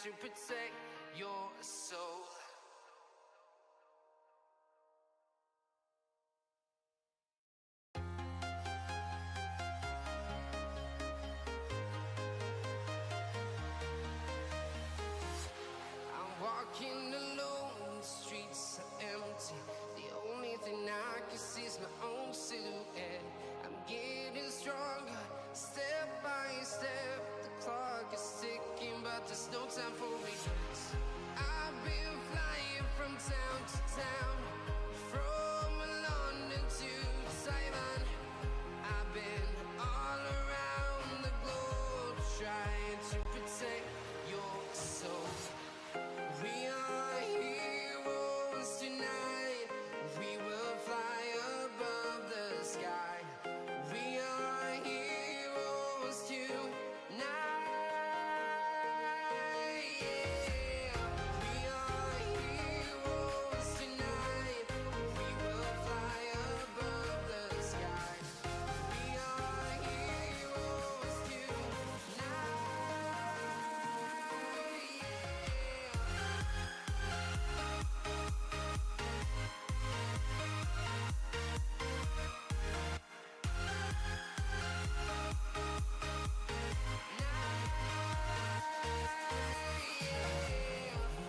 to protect your soul. I'm walking alone, the streets are empty. The only thing I can see is my own silhouette. I'm getting stronger, step by step. The clock is ticking, but there's no time for regrets. I've been flying from town to town, from London to Taiwan. I've been all around the globe trying to protect your soul. We are heroes tonight. We will fly above the sky. We are heroes tonight. Yeah. We are heroes tonight. We will fly above the sky. We are heroes tonight.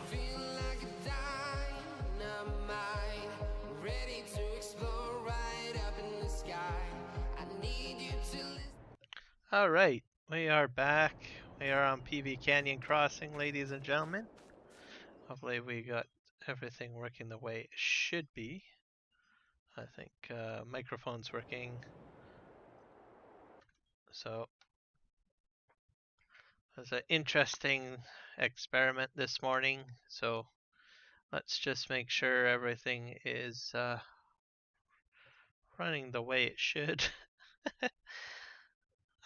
Feel like a dynamite, ready to explode right up in the sky. I need you to listen. All right, we are back. We are on PV Canyon Crossing, ladies and gentlemen. Hopefully we got everything working the way it should be. I think microphone's working. So it was an interesting experiment this morning. So let's just make sure everything is running the way it should.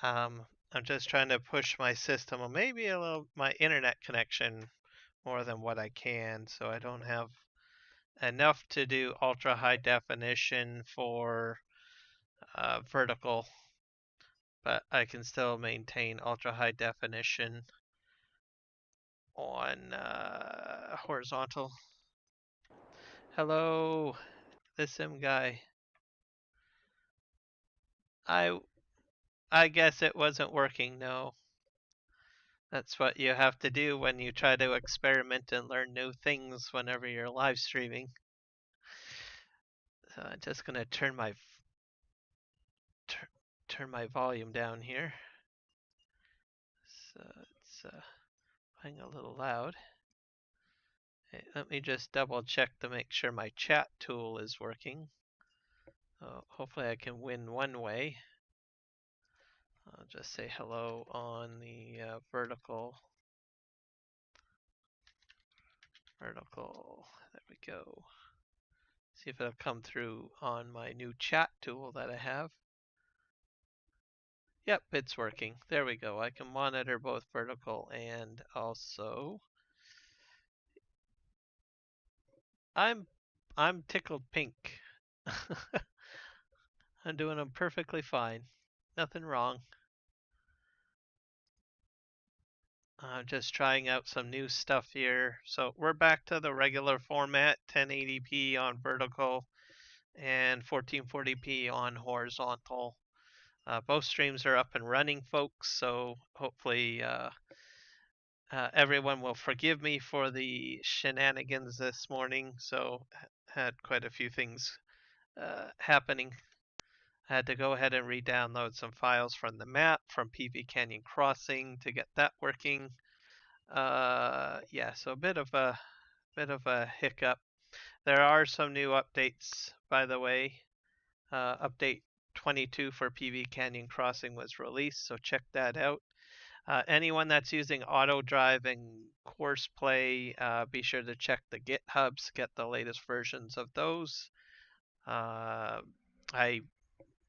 I'm just trying to push my system, or maybe a little my internet connection more than what I can, so I don't have enough to do ultra high definition for vertical, but I can still maintain ultra high definition on horizontal. Hello, the sim guy. I guess it wasn't working. No, that's what you have to do when you try to experiment and learn new things whenever you're live streaming. So I'm just gonna turn my volume down here. So it's playing a little loud. Okay, let me just double check to make sure my chat tool is working. Hopefully I can win one way. I'll just say hello on the vertical. There we go. See if it'll come through on my new chat tool that I have. Yep, it's working. There we go. I can monitor both vertical and also I'm tickled pink. I'm doing them perfectly fine. Nothing wrong. I'm just trying out some new stuff here. So we're back to the regular format, 1080p on vertical and 1440p on horizontal. Both streams are up and running, folks, so hopefully everyone will forgive me for the shenanigans this morning. So had quite a few things happening. I had to go ahead and re-download some files from the map from PV Canyon Crossing to get that working. Yeah, so a bit of a hiccup. There are some new updates, by the way. Update 22 for PV Canyon Crossing was released, so check that out. Anyone that's using auto drive and Courseplay, be sure to check the GitHubs, get the latest versions of those.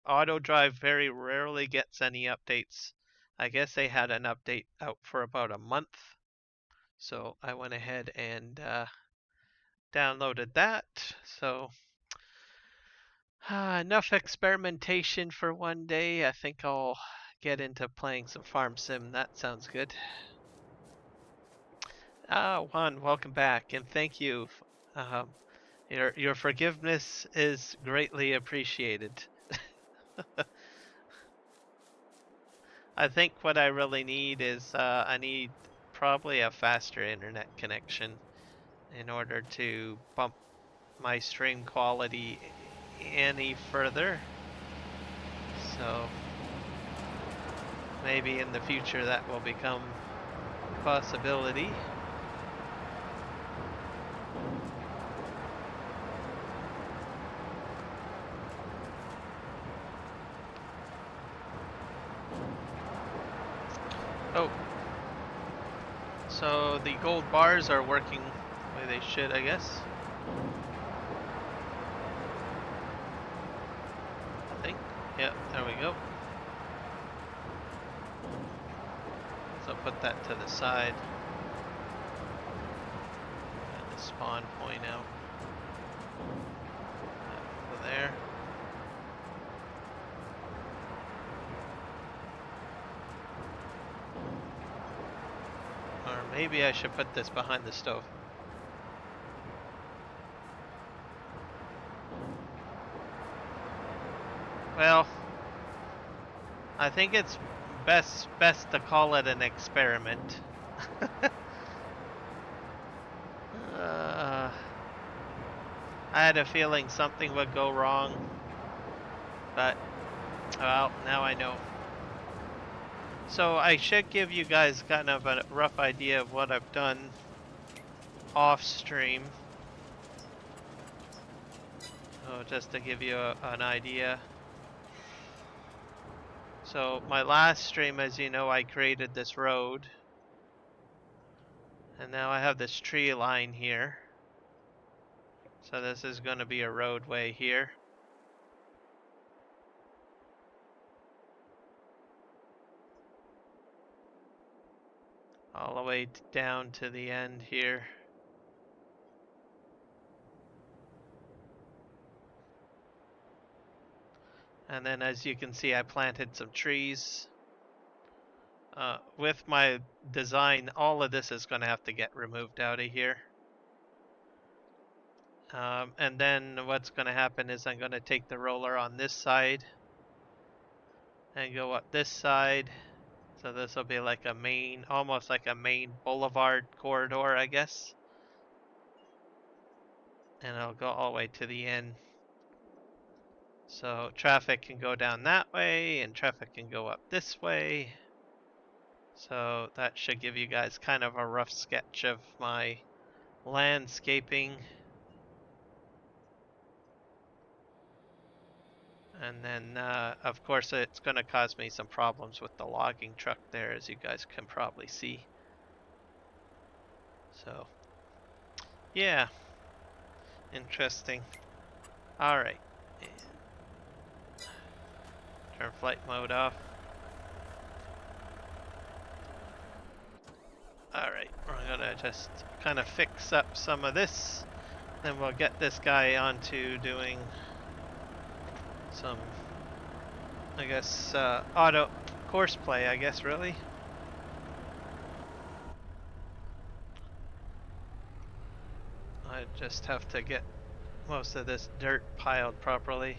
Auto drive very rarely gets any updates. I guess they had an update out for about a month, so I went ahead and downloaded that. So enough experimentation for one day. I think I'll get into playing some farm sim. That sounds good. Juan, welcome back, and thank you. Um, your forgiveness is greatly appreciated. I think what I really need is I need probably a faster internet connection in order to bump my stream quality any further. So maybe in the future that will become a possibility. Oh, so the gold bars are working the way they should, I guess. I think. Yeah, there we go. So put that to the side. And the spawn point out. Over there. Or maybe I should put this behind the stove. Well, I think it's best to call it an experiment. I had a feeling something would go wrong, but well, now I know. So I should give you guys kind of a rough idea of what I've done off stream. So just to give you an idea. So my last stream, as you know, I created this road. And now I have this tree line here. So this is going to be a roadway here. All the way down to the end here. And then as you can see, I planted some trees. With my design, all of this is going to have to get removed out of here. And then what's going to happen is I'm going to take the roller on this side and go up this side. So this will be like a main, almost like a main boulevard corridor, I guess. And it'll go all the way to the end. So traffic can go down that way and traffic can go up this way. So that should give you guys kind of a rough sketch of my landscaping. And then, of course, it's going to cause me some problems with the logging truck there, as you guys can probably see. So, yeah, interesting. All right, turn flight mode off. All right, we're gonna just kind of fix up some of this. Then we'll get this guy onto doing some, I guess, auto Courseplay, I guess, really. I just have to get most of this dirt piled properly.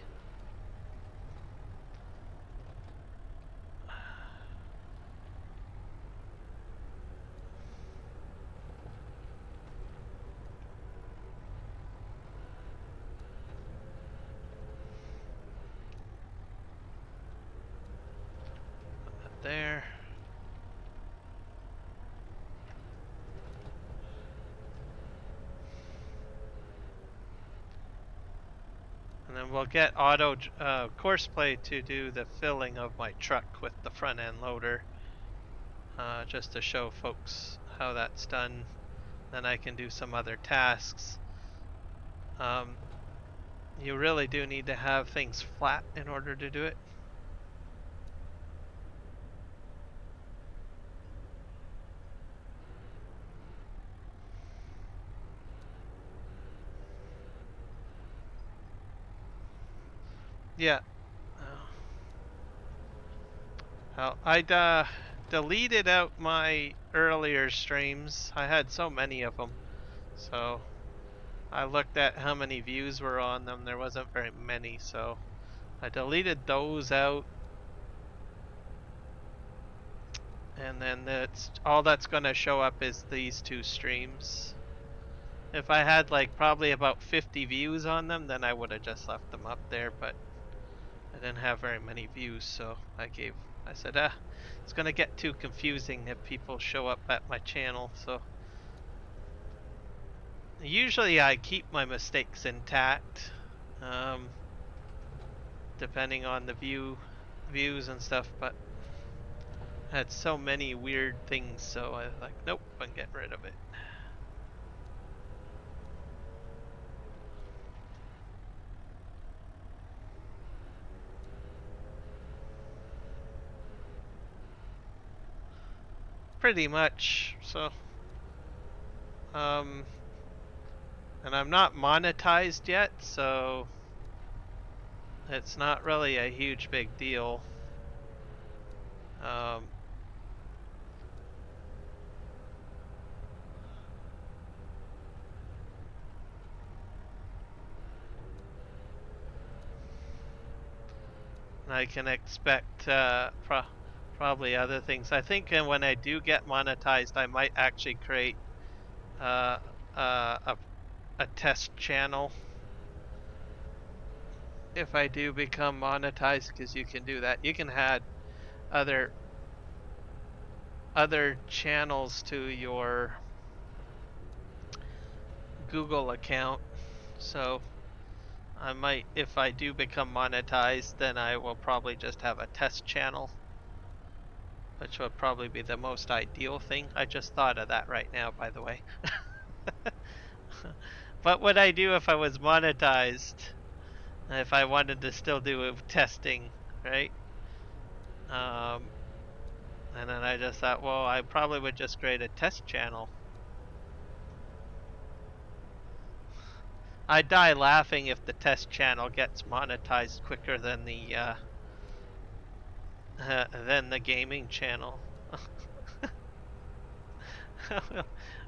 There. And then we'll get auto Courseplay to do the filling of my truck with the front end loader, just to show folks how that's done. Then I can do some other tasks. You really do need to have things flat in order to do it. Yeah. Well, I'd deleted out my earlier streams. I had so many of them. So I looked at how many views were on them. There wasn't very many, so I deleted those out. And then that's all that's going to show up is these two streams. If I had like probably about 50 views on them, then I would have just left them up there, but I didn't have very many views, so I said, it's gonna get too confusing if people show up at my channel, so usually I keep my mistakes intact, depending on the views and stuff, but I had so many weird things, so I was like, nope, I'm getting rid of it. Pretty much, so and I'm not monetized yet, so it's not really a huge big deal. I can expect probably other things. I think when I do get monetized, I might actually create a test channel if I do become monetized, because you can do that. You can add other channels to your Google account. So I might, if I do become monetized, then I will probably just have a test channel, which would probably be the most ideal thing. I just thought of that right now, by the way. What would I do if I was monetized? If I wanted to still do testing, right? And then I just thought, well, I probably would just create a test channel. I die laughing if the test channel gets monetized quicker than the gaming channel.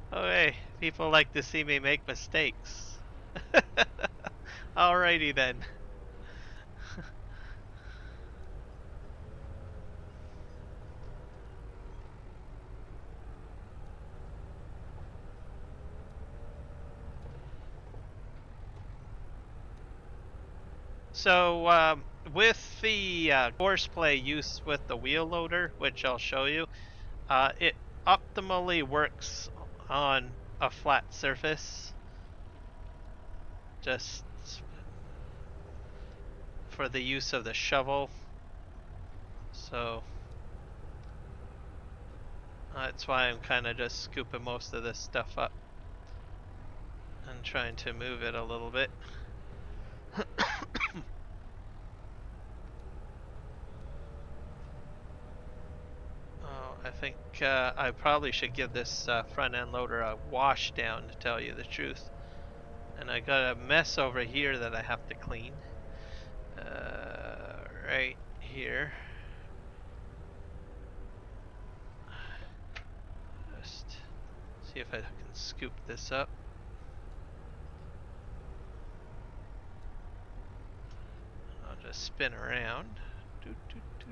Oh hey, people like to see me make mistakes. Alrighty then. So with the Courseplay use with the wheel loader, which I'll show you, it optimally works on a flat surface, just for the use of the shovel. So that's why I'm kind of just scooping most of this stuff up and trying to move it a little bit. I think I probably should give this front end loader a wash down, to tell you the truth. And I got a mess over here that I have to clean. Right here. Just see if I can scoop this up. I'll just spin around. Doo, doo, doo.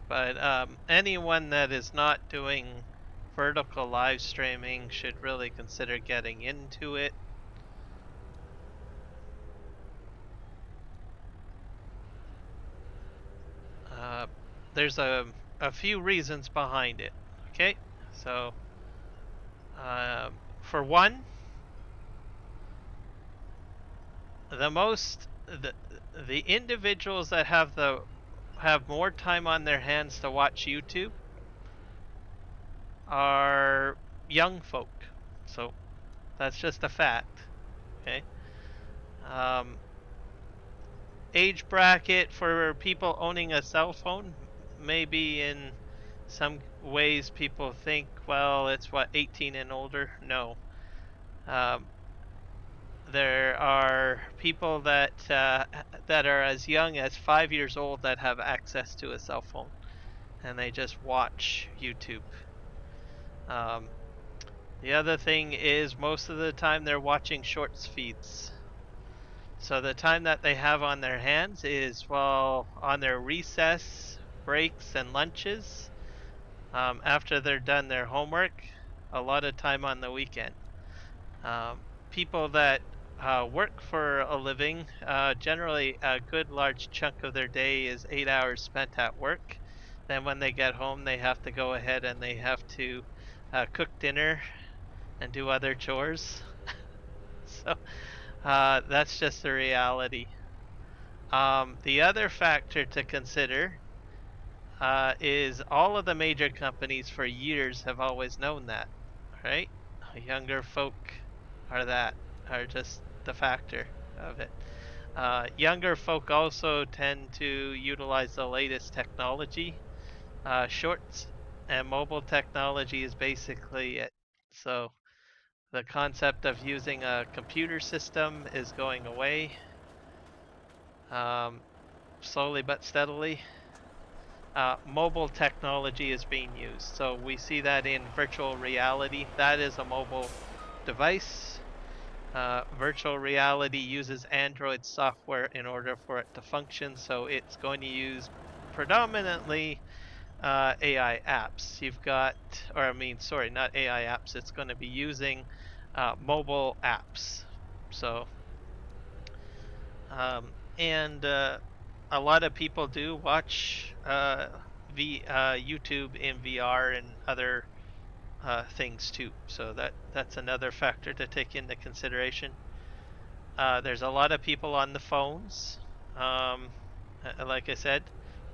But anyone that is not doing vertical live streaming should really consider getting into it. There's a few reasons behind it. Okay, so for one, the individuals that have more time on their hands to watch YouTube are young folk. So that's just a fact. Okay. age bracket for people owning a cell phone, maybe in some ways people think, well, it's what, 18 and older? No. Um, there are people that that are as young as 5 years old that have access to a cell phone, and they just watch YouTube. Um, the other thing is most of the time they're watching shorts feeds. So the time that they have on their hands is, well, on their recess, breaks, and lunches, after they're done their homework, a lot of time on the weekend. People that work for a living, generally a good large chunk of their day is 8 hours spent at work. Then when they get home, they have to go ahead and they have to cook dinner and do other chores. So that's just the reality. The other factor to consider is all of the major companies for years have always known that, right? Younger folk are just the factor of it. Younger folk also tend to utilize the latest technology. Shorts and mobile technology is basically it. So the concept of using a computer system is going away, um, slowly but steadily. Mobile technology is being used. So we see that in virtual reality. That is a mobile device. Virtual reality uses Android software in order for it to function, so it's going to use predominantly AI apps. You've got, or I mean, sorry, not AI apps. It's going to be using mobile apps. So, and a lot of people do watch YouTube in VR and other things too. So that's another factor to take into consideration. There's a lot of people on the phones. Like I said,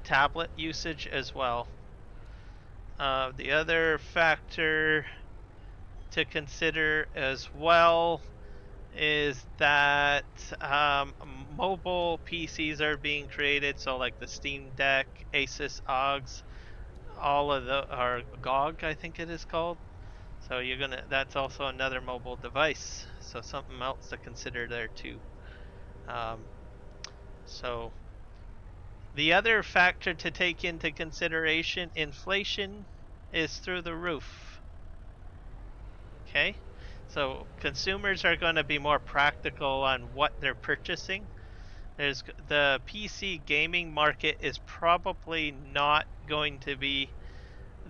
tablet usage as well. The other factor to consider as well is that mobile PCs are being created. So like the Steam Deck, Asus OGs, all of the, or GOG, I think it is called. So that's also another mobile device. So something else to consider there too. Um, so the other factor to take into consideration, inflation is through the roof. Okay, so consumers are going to be more practical on what they're purchasing. The PC gaming market is probably not going to be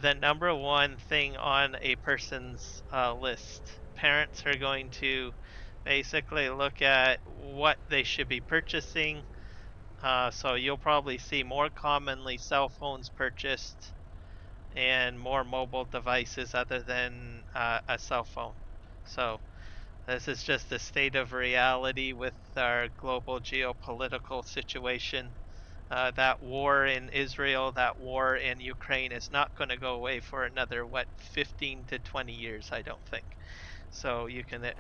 the number one thing on a person's list. Parents are going to basically look at what they should be purchasing. So you'll probably see more commonly cell phones purchased and more mobile devices other than a cell phone. So this is just the state of reality with our global geopolitical situation. That war in Israel, that war in Ukraine is not going to go away for another, 15 to 20 years, I don't think. So you can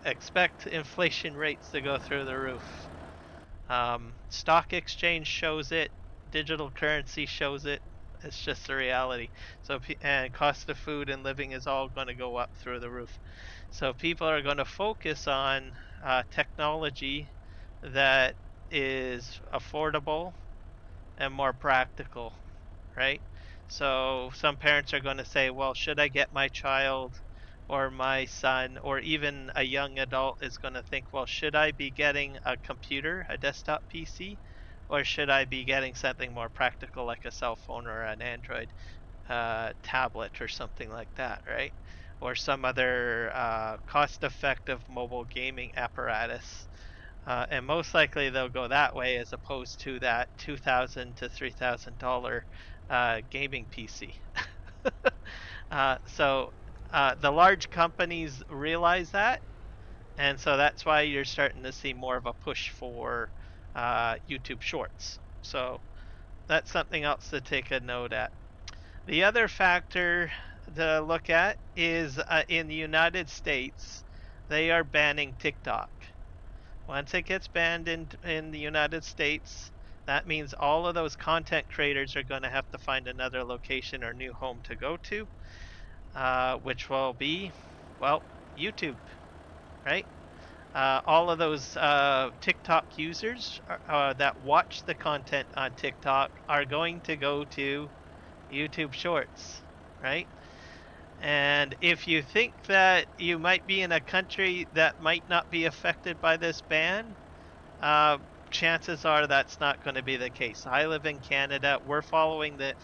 expect inflation rates to go through the roof. Stock exchange shows it, digital currency shows it. It's just a reality. So, and cost of food and living is all going to go up through the roof. So people are going to focus on technology that is affordable and more practical, right? So some parents are going to say, well, should I get my child or my son or even a young adult is going to think, well, should I be getting a computer, a desktop PC, or should I be getting something more practical like a cell phone or an Android tablet or something like that, right? Or some other cost-effective mobile gaming apparatus. And most likely they'll go that way as opposed to that $2,000 to $3,000 gaming PC. So the large companies realize that, and so that's why you're starting to see more of a push for YouTube Shorts. So that's something else to take a note at. The other factor to look at is in the United States, they are banning TikTok. Once it gets banned in the United States, that means all of those content creators are going to have to find another location or new home to go to, which will be, well, YouTube, right? All of those TikTok users that watch the content on TikTok are going to go to YouTube Shorts, right? And if you think that you might be in a country that might not be affected by this ban, uh, chances are that's not going to be the case. I live in Canada. We're following the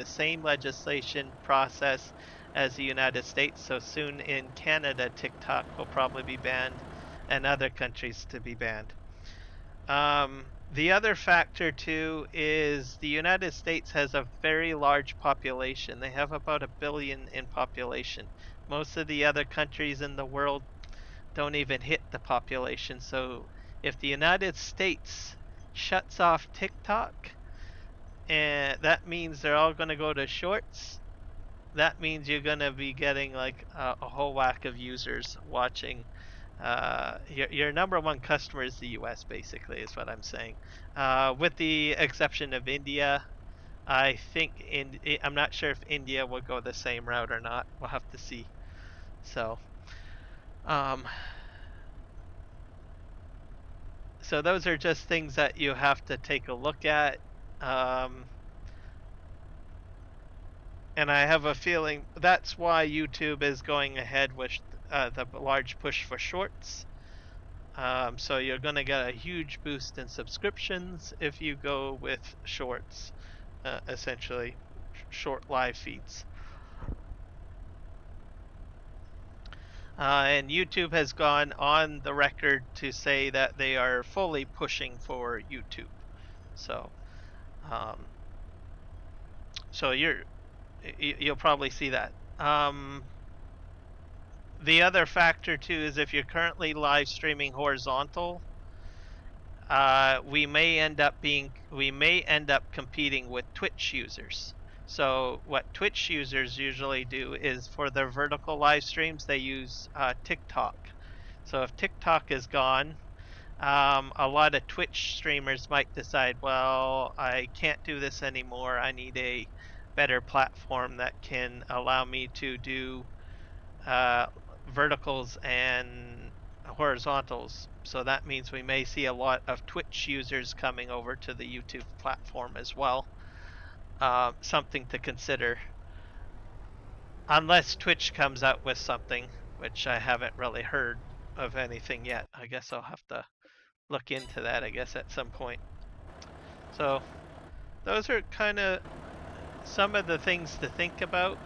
same legislation process as the United States. So soon in Canada, TikTok will probably be banned, and other countries to be banned. The other factor too is the United States has a very large population. They have about 1 billion in population. Most of the other countries in the world don't even hit the population. So if the United States shuts off TikTok, and that means they're all going to go to shorts, that means you're going to be getting like a whole whack of users watching. Your number one customer is the US, basically, is what I'm saying. With the exception of India, I think I'm not sure if India will go the same route or not. We'll have to see. So, um, so those are just things that you have to take a look at. Um, and I have a feeling that's why YouTube is going ahead with the large push for shorts. So you're going to get a huge boost in subscriptions if you go with shorts, essentially short live feeds. And YouTube has gone on the record to say that they are fully pushing for YouTube. So, so you'll probably see that. The other factor too is if you're currently live streaming horizontal, we may end up competing with Twitch users. So what Twitch users usually do is for their vertical live streams, they use TikTok. So if TikTok is gone, a lot of Twitch streamers might decide, well, I can't do this anymore. I need a better platform that can allow me to do verticals and horizontals. So that means we may see a lot of Twitch users coming over to the YouTube platform as well. Something to consider. Unless Twitch comes out with something, which I haven't really heard of anything yet. I guess I'll have to look into that, I guess, at some point. So those are kind of some of the things to think about.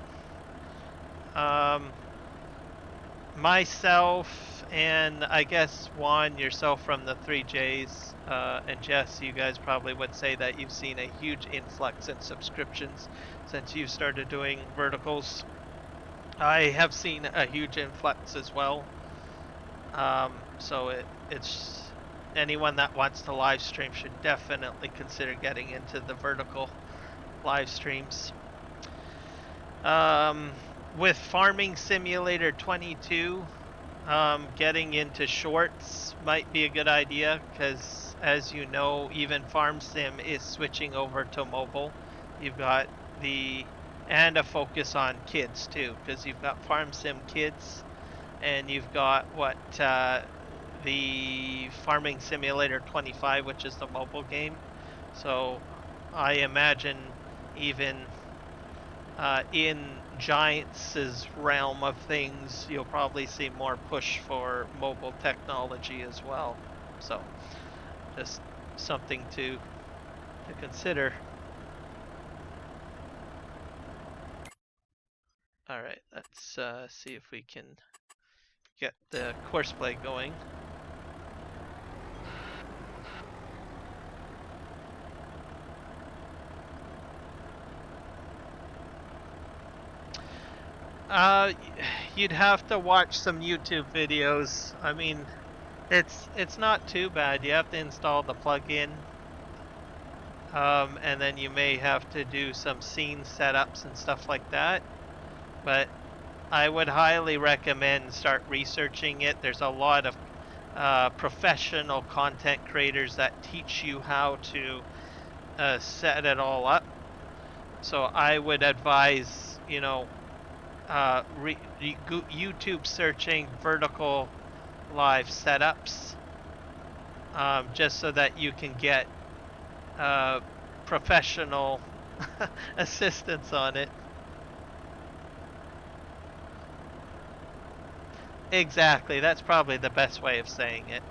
Myself and I guess Juan, yourself from the 3Js, and Jess, you guys probably would say that you've seen a huge influx in subscriptions since you've started doing verticals. I have seen a huge influx as well. So it's anyone that wants to live stream should definitely consider getting into the vertical live streams. With Farming Simulator 22, getting into shorts might be a good idea because, as you know, even Farm Sim is switching over to mobile. You've got and a focus on kids too, because you've got Farm Sim Kids, and you've got the Farming Simulator 25, which is the mobile game. So I imagine even in Giants' realm of things, you'll probably see more push for mobile technology as well. So just something to consider. All right, let's see if we can get the Courseplay going. You'd have to watch some YouTube videos. I mean, it's not too bad. You have to install the plugin, and then you may have to do some scene setups and stuff like that. But I would highly recommend start researching it. There's a lot of professional content creators that teach you how to set it all up. So I would advise, YouTube searching vertical live setups, just so that you can get professional assistance on it. Exactly, that's probably the best way of saying it.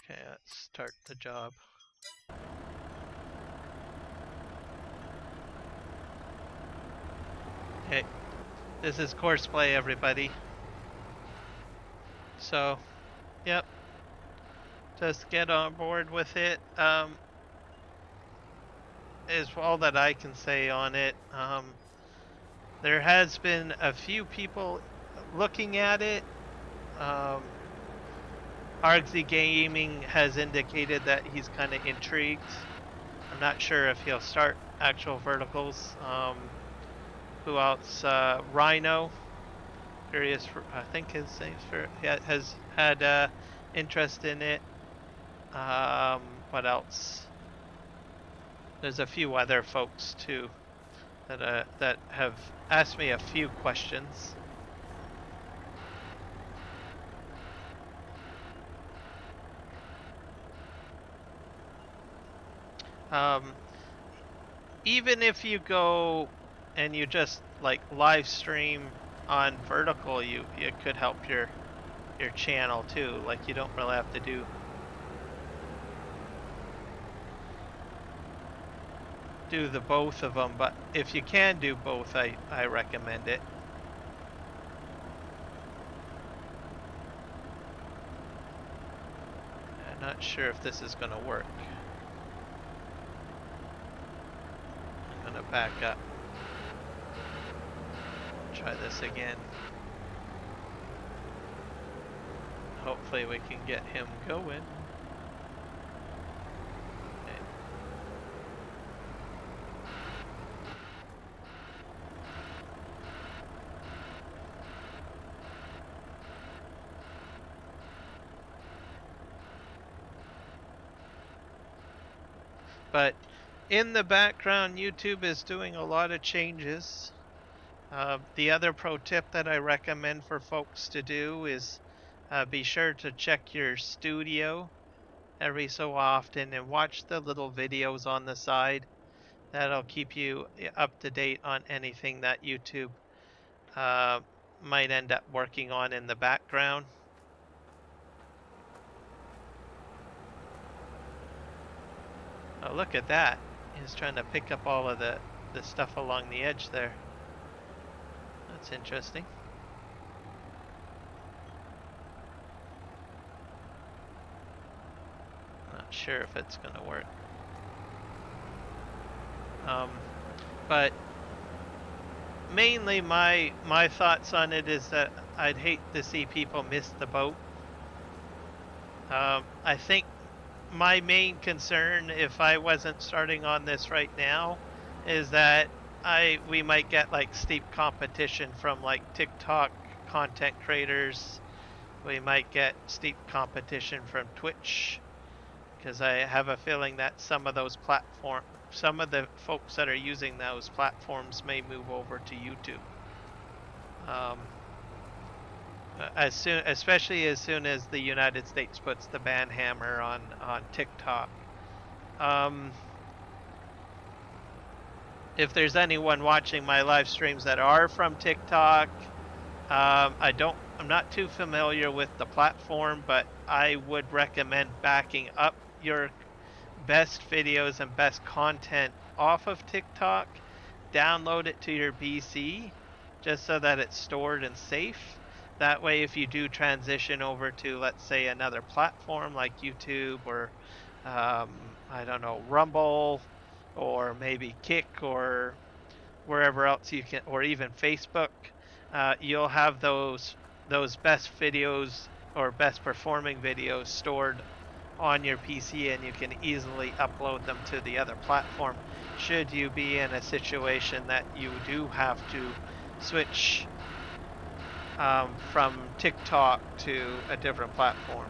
Okay, let's start the job. Okay, this is Courseplay, everybody. So, yep, just get on board with it. Is all that I can say on it. There has been a few people looking at it. Argsy Gaming has indicated that he's kind of intrigued. I'm not sure if he'll start actual verticals. Who else? Rhino. Curious, I think his name's for, has had interest in it. What else? There's a few other folks too that have asked me a few questions. Even if you go and you just like live stream on vertical, it could help your channel too. Like you don't really have to do the both of them, but if you can do both, I recommend it. I'm not sure if this is going to work. I'm going to back up. Try this again. Hopefully we can get him going. But in the background, YouTube is doing a lot of changes. The other pro tip that I recommend for folks to do is be sure to check your studio every so often and watch the little videos on the side. That'll keep you up to date on anything that YouTube might end up working on in the background. Oh, look at that. He's trying to pick up all of the stuff along the edge there. That's interesting. Not sure if it's going to work. But mainly my thoughts on it is that I'd hate to see people miss the boat. I think my main concern, if I wasn't starting on this right now, is that we might get like steep competition from like TikTok content creators. We might get steep competition from Twitch, because I have a feeling that some of the folks that are using those platforms may move over to YouTube. Especially as soon as the United States puts the ban hammer on TikTok. if there's anyone watching my live streams that are from TikTok, I'm not too familiar with the platform, but I would recommend backing up your best videos and best content off of TikTok, download it to your PC just so that it's stored and safe. That way, if you do transition over to, let's say, another platform like YouTube or, I don't know, Rumble or maybe Kick or wherever else you can, or even Facebook, you'll have those best videos or best performing videos stored on your PC, and you can easily upload them to the other platform should you be in a situation that you do have to switch from TikTok to a different platform.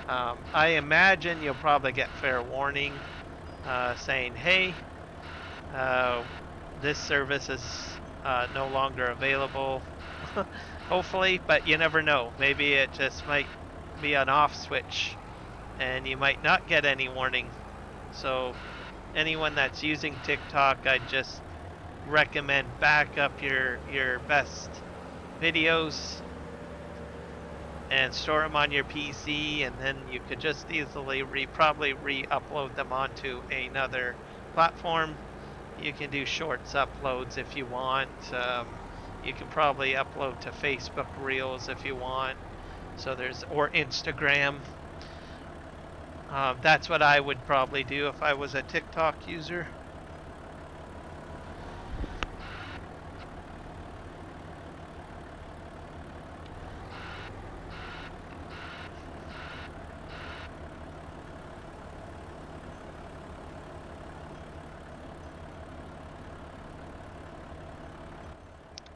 I imagine you'll probably get fair warning saying, hey, this service is no longer available. Hopefully, but you never know. Maybe it just might be an off switch and you might not get any warning. So anyone that's using TikTok, I just recommend back up your best videos and store them on your PC, and then you could just easily probably re-upload them onto another platform. You can do shorts uploads if you want. You can probably upload to Facebook Reels if you want. So or Instagram. That's what I would probably do if I was a TikTok user.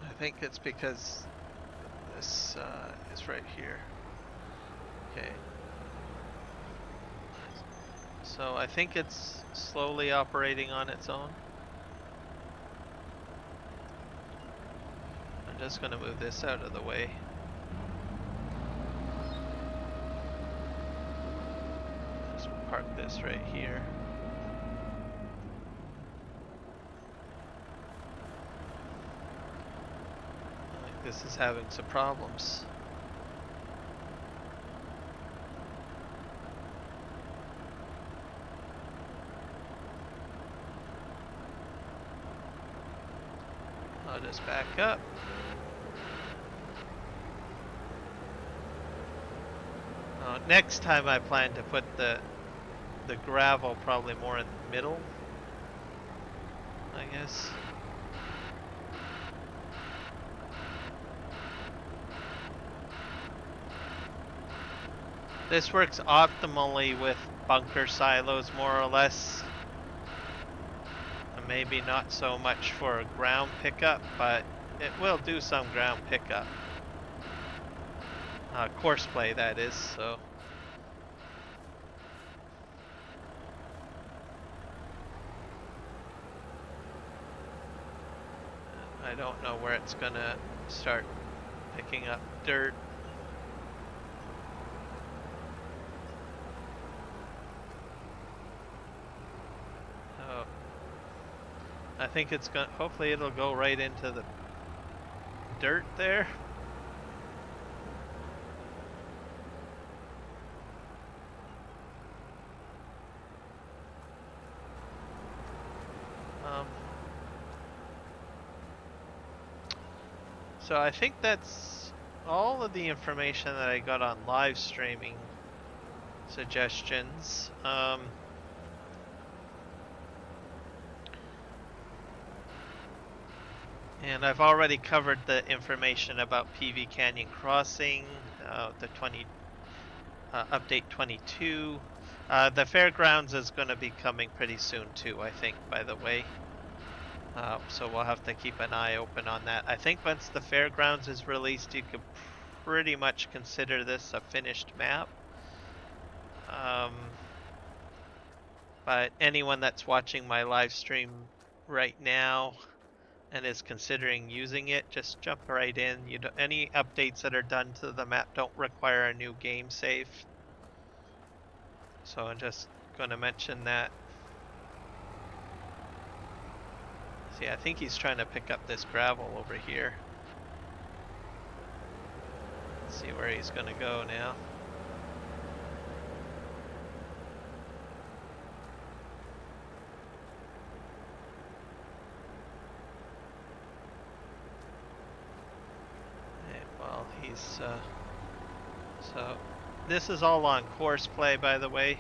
I think it's because this is right here. Okay. So I think it's slowly operating on its own. I'm just going to move this out of the way. Just park this right here. I think this is having some problems. I'll just back up. Next time I plan to put the gravel probably more in the middle, I guess. This works optimally with bunker silos, more or less. And maybe not so much for ground pickup, but it will do some ground pickup. Courseplay, that is, so. I don't know where it's gonna start picking up dirt. Oh, I think it's gonna, hopefully it'll go right into the dirt there. So I think that's all of the information that I got on live streaming suggestions. And I've already covered the information about PV Canyon Crossing, the update 22. The fairgrounds is going to be coming pretty soon too, I think, by the way. So we'll have to keep an eye open on that. I think once the fairgrounds is released, you could pretty much consider this a finished map. But anyone that's watching my live stream right now and is considering using it, just jump right in. Any updates that are done to the map don't require a new game save. So I'm just going to mention that. See, I think he's trying to pick up this gravel over here. Let's see where he's gonna go now. Well, he's so this is all on Courseplay, by the way.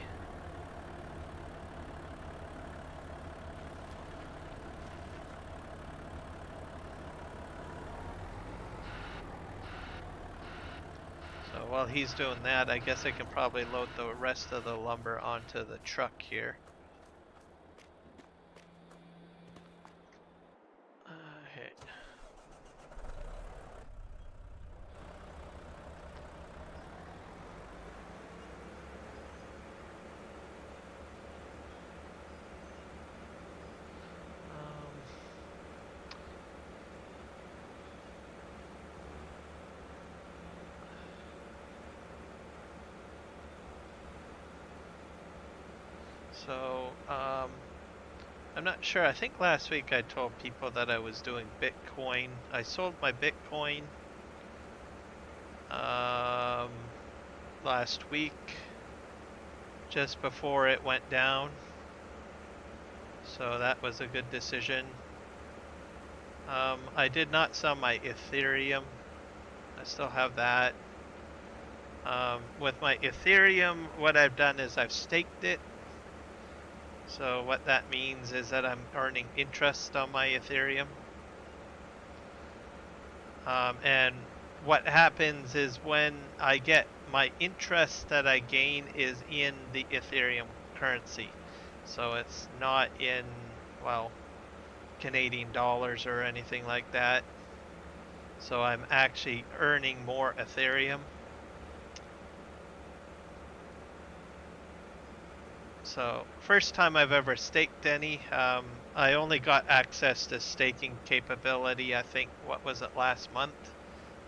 So while he's doing that, I guess I can probably load the rest of the lumber onto the truck here. Okay. So, I'm not sure. I think last week I told people that I was doing Bitcoin. I sold my Bitcoin last week, just before it went down. So that was a good decision. I did not sell my Ethereum. I still have that. With my Ethereum, what I've done is I've staked it. So what that means is that I'm earning interest on my Ethereum. And what happens is when I get my interest that I gain is in the Ethereum currency. So it's not in, well, Canadian dollars or anything like that. So I'm actually earning more Ethereum. So first time I've ever staked any. I only got access to staking capability, I think, what was it, last month?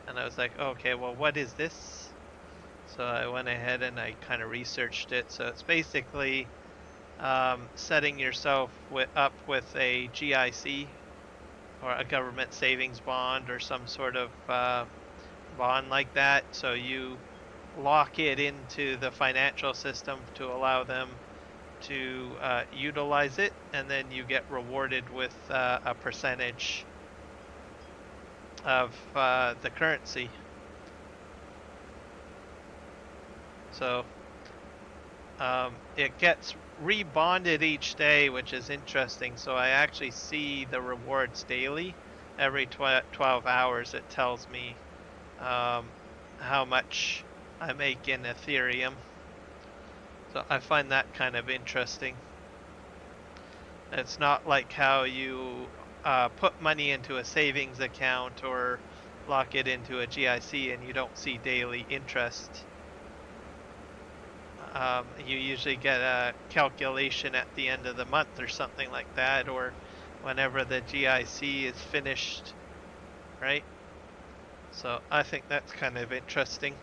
And I was like, okay, well, what is this? So I went ahead and I kind of researched it. So it's basically setting yourself up with a GIC or a government savings bond or some sort of bond like that. So you lock it into the financial system to allow them to utilize it, and then you get rewarded with a percentage of the currency. So it gets rebonded each day, which is interesting. So I actually see the rewards daily. Every 12 hours it tells me how much I make in Ethereum. So I find that kind of interesting. It's not like how you put money into a savings account or lock it into a GIC and you don't see daily interest. You usually get a calculation at the end of the month or something like that, or whenever the GIC is finished, right? So I think that's kind of interesting.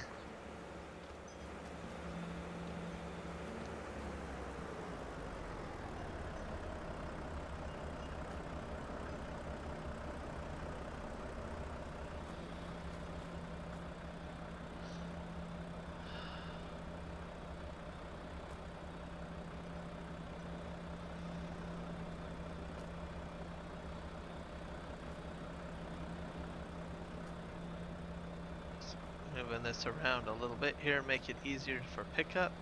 Moving this around a little bit here, make it easier for pickup.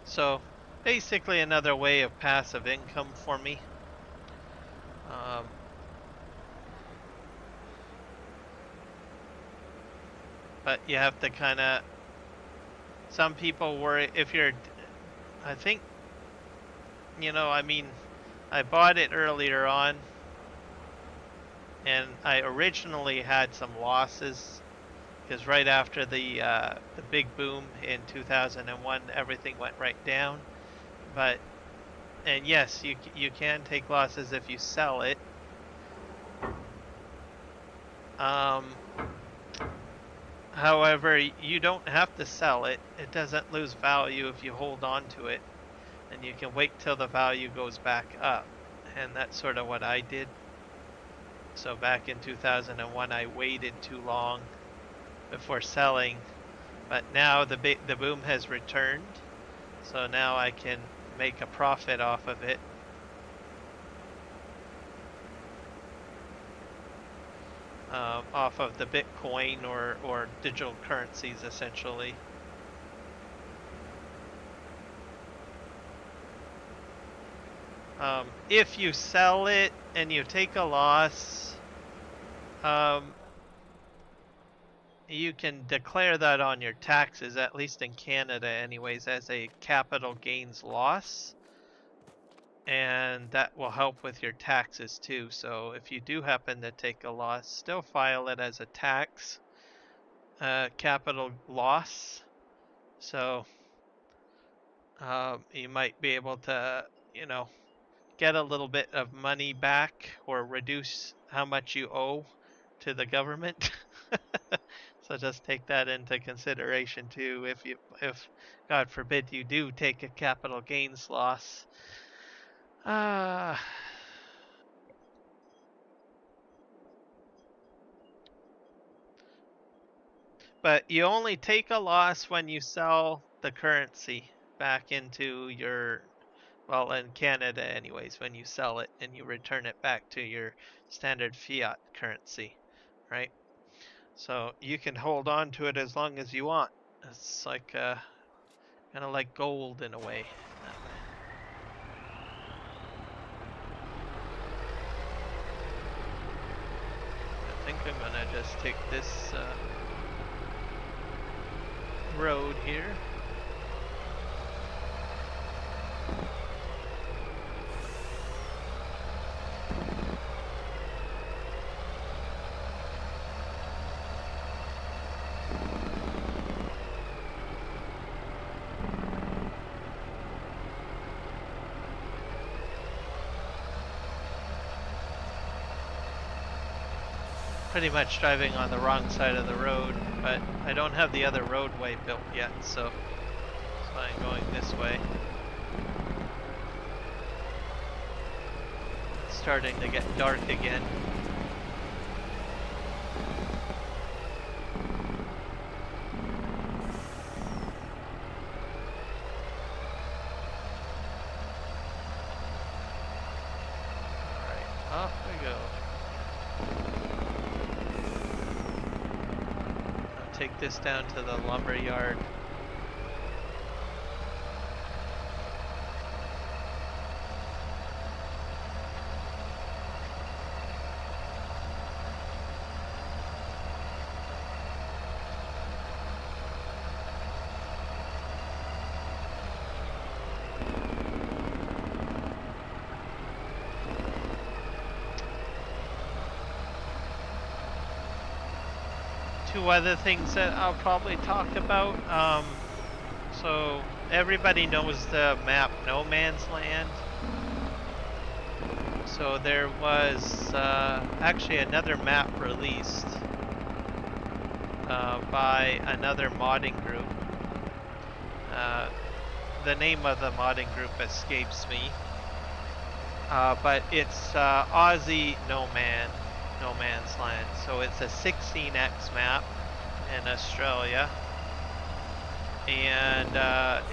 So basically another way of passive income for me. But you have to kind of, some people worry if you're, I think, you know, I mean, I bought it earlier on and I originally had some losses because right after the big boom in 2001, everything went right down. But, and yes, you can take losses if you sell it. However, you don't have to sell it. It doesn't lose value if you hold on to it, and you can wait till the value goes back up. And that's sort of what I did. So back in 2001, I waited too long before selling, but now the boom has returned, so now I can make a profit off of it. Off of the Bitcoin or digital currencies, essentially. If you sell it and you take a loss, you can declare that on your taxes, at least in Canada anyways, as a capital gains loss. And that will help with your taxes too. So if you do happen to take a loss, still file it as a tax capital loss. So you might be able to, get a little bit of money back or reduce how much you owe to the government. So just take that into consideration too. If God forbid you do take a capital gains loss. But you only take a loss when you sell the currency back into your, well, in Canada anyways, when you sell it and you return it back to your standard fiat currency, right? So you can hold on to it as long as you want. It's like kind of like gold in a way. I think I'm gonna just take this road here. Pretty much driving on the wrong side of the road, but I don't have the other roadway built yet, so I'm going this way. It's starting to get dark again. Alright, off we go. Take this down to the lumber yard. Two other things that I'll probably talk about. So everybody knows the map No Man's Land. So there was actually another map released by another modding group. The name of the modding group escapes me. But it's Aussie No Man's Land. So it's a 16x map in Australia, and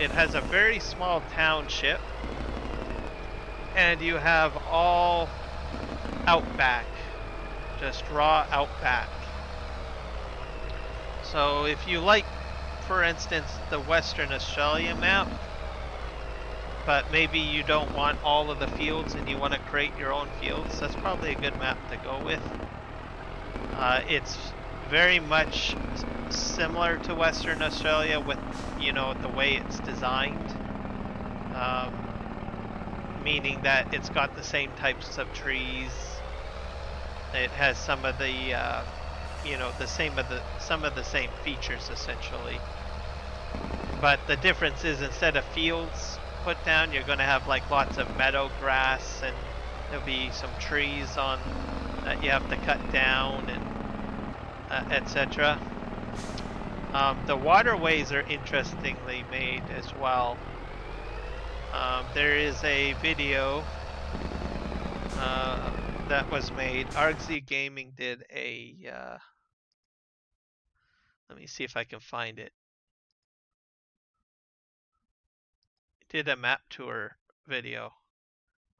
it has a very small township, and you have all outback, just raw outback. So if you like, for instance, the Western Australia map, but maybe you don't want all of the fields and you want to create your own fields, that's probably a good map to go with. It's very much similar to Western Australia with, the way it's designed. Meaning that it's got the same types of trees. It has some of the, some of the same features essentially. But the difference is, instead of fields put down, you're going to have like lots of meadow grass, and there'll be some trees that you have to cut down, and etc. The waterways are interestingly made as well. There is a video that was made. Argsy Gaming did a. Let me see if I can find it. Did a map tour video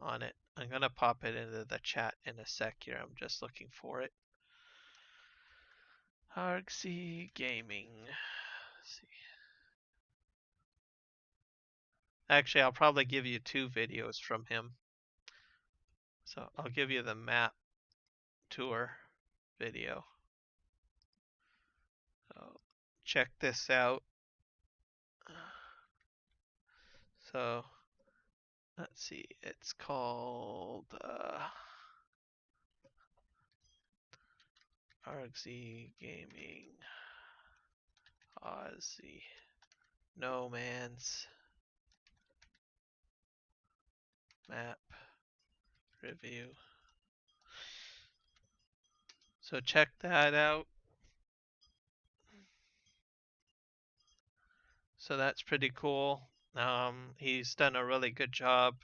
on it. I'm gonna pop it into the chat in a sec here. I'm just looking for it. Argsy Gaming. Let's see. Actually, I'll probably give you 2 videos from him. So I'll give you the map tour video. So check this out. So let's see, it's called Argsy Gaming Aussie No Man's Map Review. So check that out. So that's pretty cool. He's done a really good job,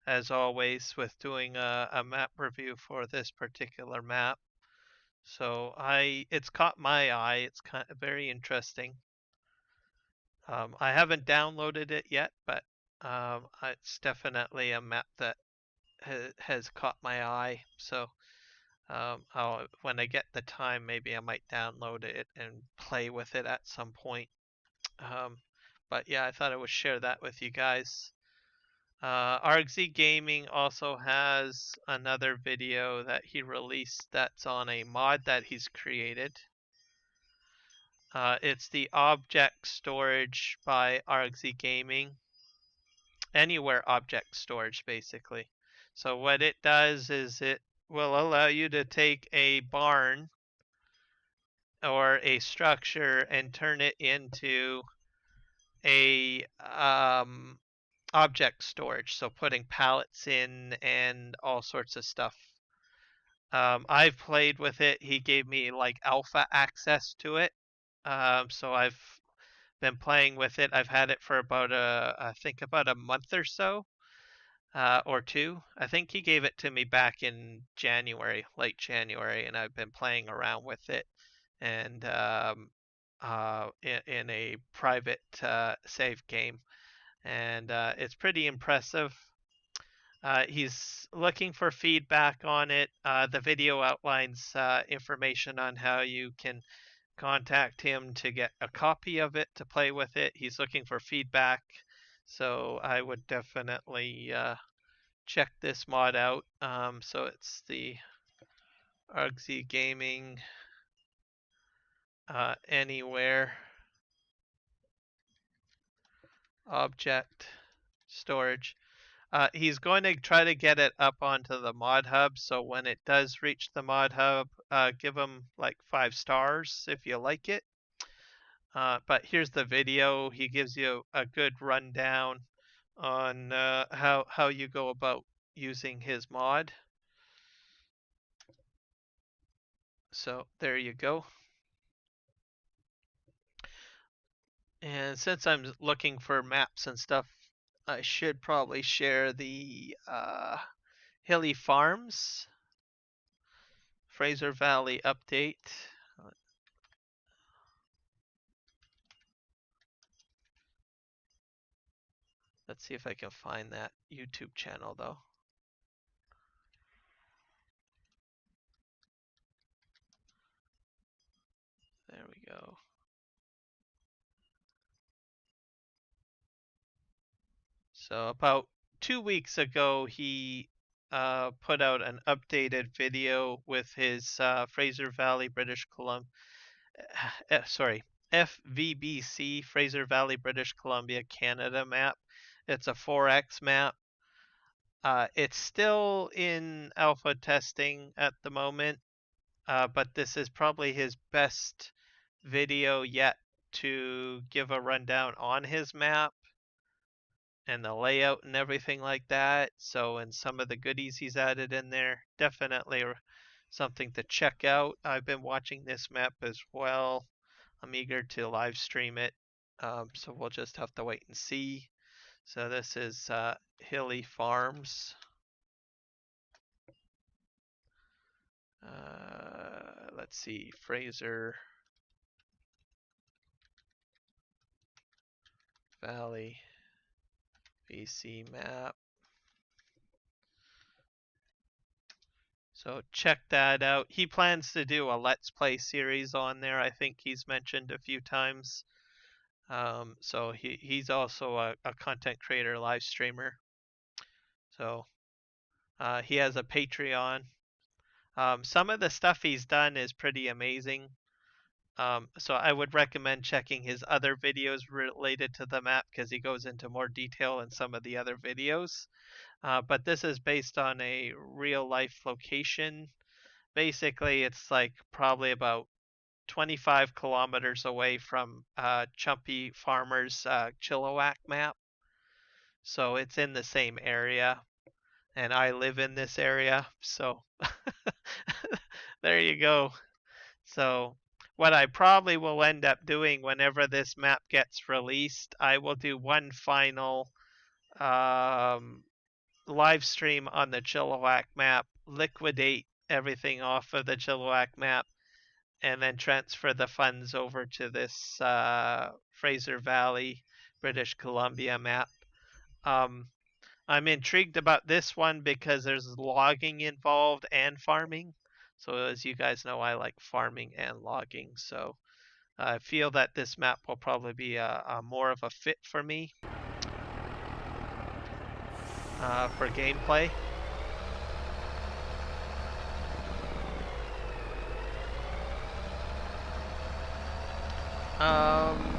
as always, with doing a map review for this particular map. So it's caught my eye. It's kind of very interesting. I haven't downloaded it yet, but it's definitely a map that has caught my eye. So when I get the time, maybe I might download it and play with it at some point. But yeah, I thought I would share that with you guys. Argsy Gaming also has another video that he released that's on a mod that he's created. It's the object storage by Argsy Gaming. Anywhere object storage, basically. So what it does is it will allow you to take a barn or a structure and turn it into a object storage. So putting pallets in and all sorts of stuff. I've played with it. He gave me like alpha access to it. So I've been playing with it. I've had it for about I think about a month or so, or 2. I think he gave it to me back in January, late January, and I've been playing around with it, and in a private save game, and it's pretty impressive. He's looking for feedback on it. The video outlines information on how you can contact him to get a copy of it to play with it. He's looking for feedback, so I would definitely check this mod out. So it's the Argsy Gaming Anywhere Object Storage. He's going to try to get it up onto the mod hub, so when it does reach the mod hub, give him like 5 stars if you like it. But here's the video. He gives you a good rundown on how you go about using his mod. So there you go. And since I'm looking for maps and stuff, I should probably share the Hilly Farms Fraser Valley update. Let's see if I can find that YouTube channel though. There we go. So about 2 weeks ago, he put out an updated video with his Fraser Valley, British Columbia, sorry, FVBC, Fraser Valley, British Columbia, Canada map. It's a 4X map. It's still in alpha testing at the moment, but this is probably his best video yet to give a rundown on his map and the layout and everything like that. So, and some of the goodies he's added in there, definitely something to check out. I've been watching this map as well. I'm eager to live stream it, so we'll just have to wait and see. So this is Hilly Farms. Let's see, Fraser Valley, BC map. So check that out. He plans to do a Let's Play series on there. I think he's mentioned a few times. So he's also a content creator, live streamer. So he has a Patreon. Some of the stuff he's done is pretty amazing. So I would recommend checking his other videos related to the map because he goes into more detail in some of the other videos. But this is based on a real life location. Basically, it's like probably about 25 kilometers away from Chumpy Farmer's Chilliwack map. So it's in the same area. And I live in this area. So there you go. So what I probably will end up doing whenever this map gets released, I will do one final live stream on the Chilliwack map, liquidate everything off of the Chilliwack map, and then transfer the funds over to this Fraser Valley, British Columbia map. I'm intrigued about this one because there's logging involved and farming. So as you guys know, I like farming and logging. So I feel that this map will probably be a more of a fit for me for gameplay.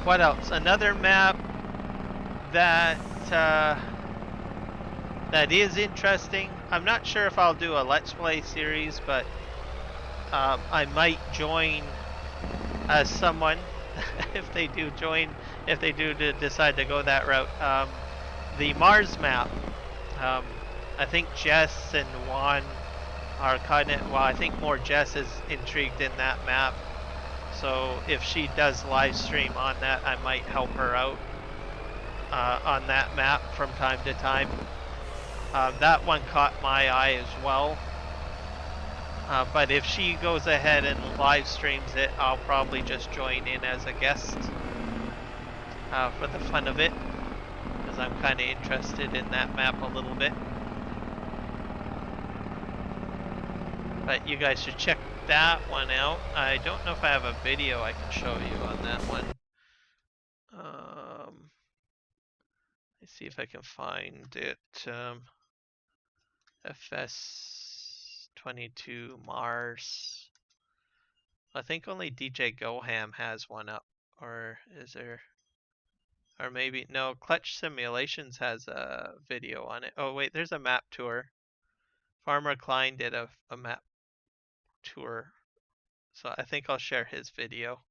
What else? Another map that that is interesting. I'm not sure if I'll do a Let's Play series, but I might join as someone if they do decide to go that route. The Mars map. I think Jess and Juan are kind of, well, I think more Jess is intrigued in that map. So if she does live stream on that, I might help her out on that map from time to time. That one caught my eye as well. But if she goes ahead and live streams it, I'll probably just join in as a guest for the fun of it, because I'm kind of interested in that map a little bit. But you guys should check that one out. I don't know if I have a video I can show you on that one. Let's see if I can find it. FS22 Mars. I think only DJ Goham has one up, or is there? Or maybe, no, Clutch Simulations has a video on it. Oh wait, there's a map tour. Farmer Klein did a map tour. So I think I'll share his video.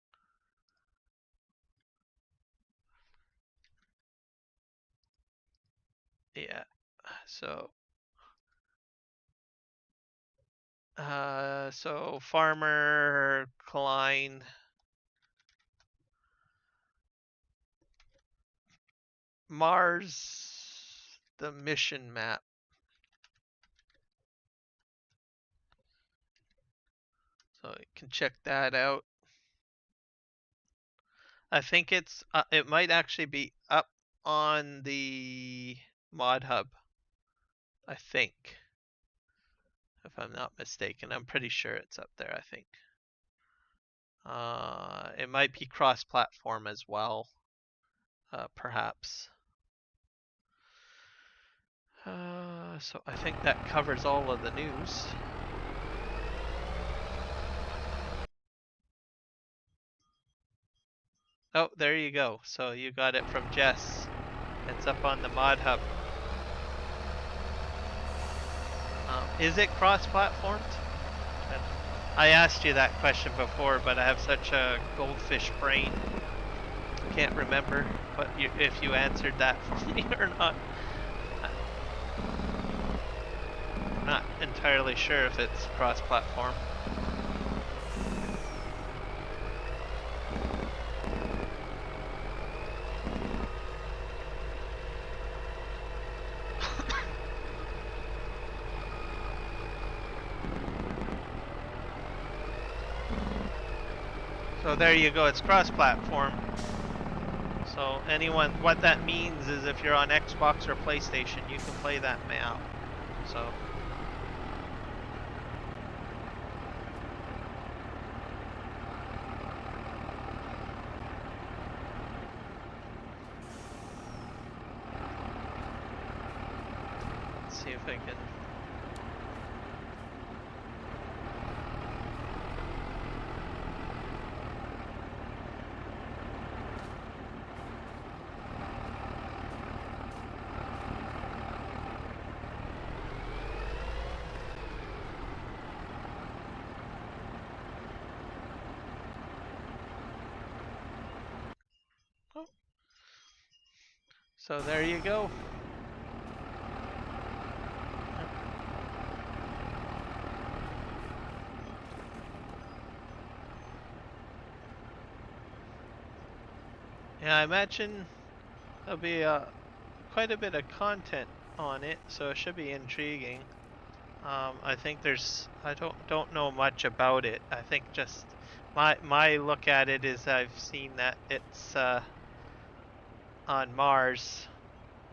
Yeah, so Farmer Klein Mars, the mission map. So you can check that out. I think it's it might actually be up on the mod hub, I think, if I'm not mistaken. I'm pretty sure it's up there, I think. It might be cross-platform as well, perhaps. So I think that covers all of the news. Oh, there you go. So you got it from Jess. It's up on the mod hub. Is it cross-platformed? I asked you that question before, but I have such a goldfish brain. Can't remember if you answered that for me or not. I'm not entirely sure if it's cross-platform. So there you go, it's cross-platform. So anyone, what that means is if you're on Xbox or PlayStation, you can play that now. So. Let's see if I can. Oh. So there you go. Yeah, I imagine there'll be quite a bit of content on it, so it should be intriguing. I think I don't know much about it. I think just my look at it is I've seen that it's on Mars,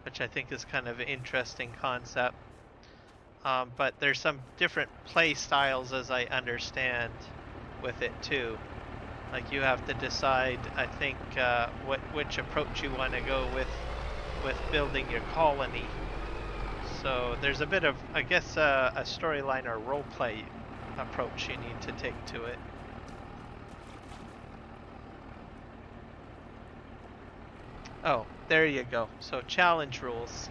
which I think is kind of an interesting concept. But there's some different play styles, as I understand, with it too. Like you have to decide, I think, which approach you want to go with building your colony. So there's a bit of, I guess, a storyline or roleplay approach you need to take to it. Oh, there you go. So challenge rules.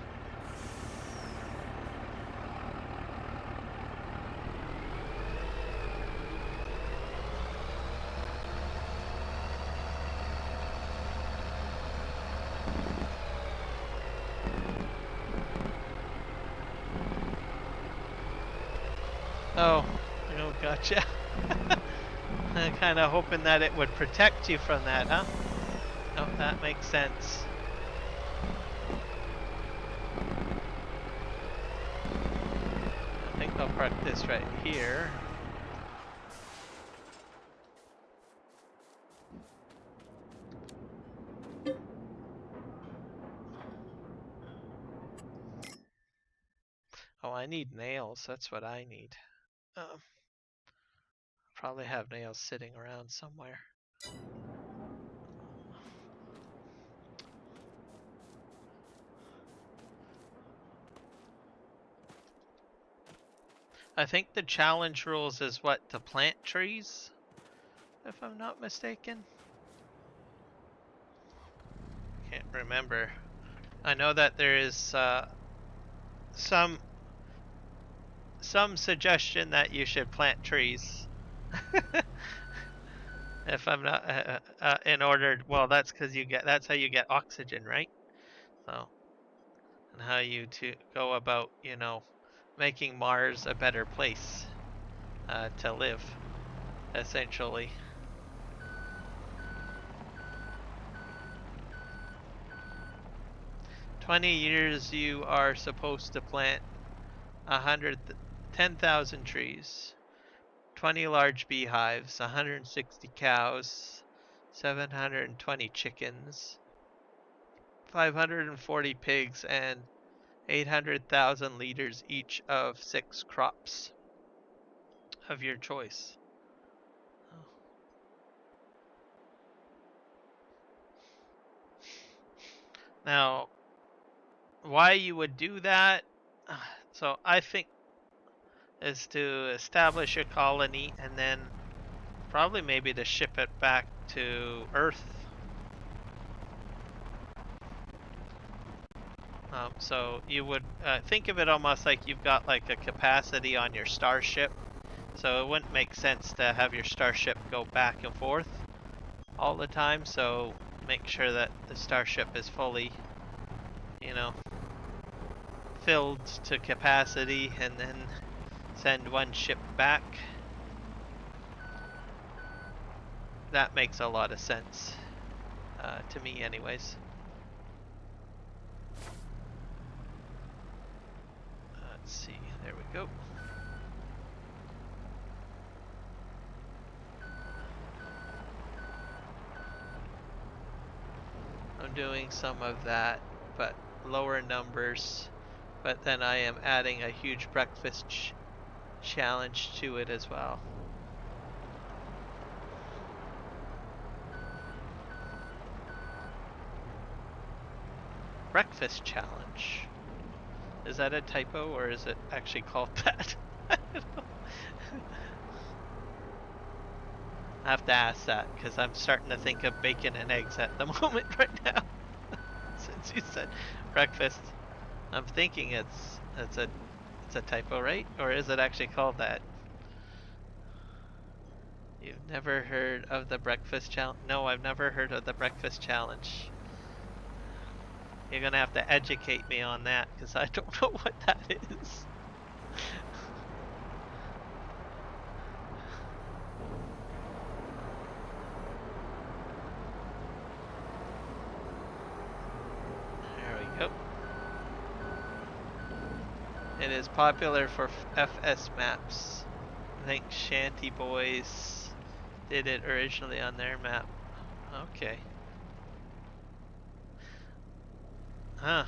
Oh, gotcha. I'm kind of hoping that it would protect you from that, huh? Oh, that makes sense. I think I'll park this right here. Oh, I need nails. That's what I need. Probably have nails sitting around somewhere. I think the challenge rules is what, to plant trees, if I'm not mistaken. Can't remember. I know that there is some suggestion that you should plant trees. If I'm not in order, well, that's because that's how you get oxygen, right? So, and how you to go about, making Mars a better place to live, essentially. "20 years you are supposed to plant 10,000 trees, 20 large beehives, 160 cows, 720 chickens, 540 pigs, and 800,000 liters each of 6 crops of your choice." Now, why you would do that? So I think is to establish a colony and then probably maybe to ship it back to Earth. So you would think of it almost like you've got like a capacity on your starship. So it wouldn't make sense to have your starship go back and forth all the time. So make sure that the starship is fully, filled to capacity, and then send one ship back. That makes a lot of sense to me anyways. Let's see, there we go. I'm doing some of that, but lower numbers. But then I am adding a huge breakfast challenge to it as well. Breakfast challenge. Is that a typo or is it actually called that? I don't know. I have to ask that because I'm starting to think of bacon and eggs at the moment right now. Since you said breakfast, I'm thinking it's a typo, right? Or is it actually called that? You've never heard of the breakfast challenge? No, I've never heard of the breakfast challenge. You're gonna have to educate me on that because I don't know what that is. There we go. It is popular for FS maps. I think Shanty Boys did it originally on their map. Okay. Huh.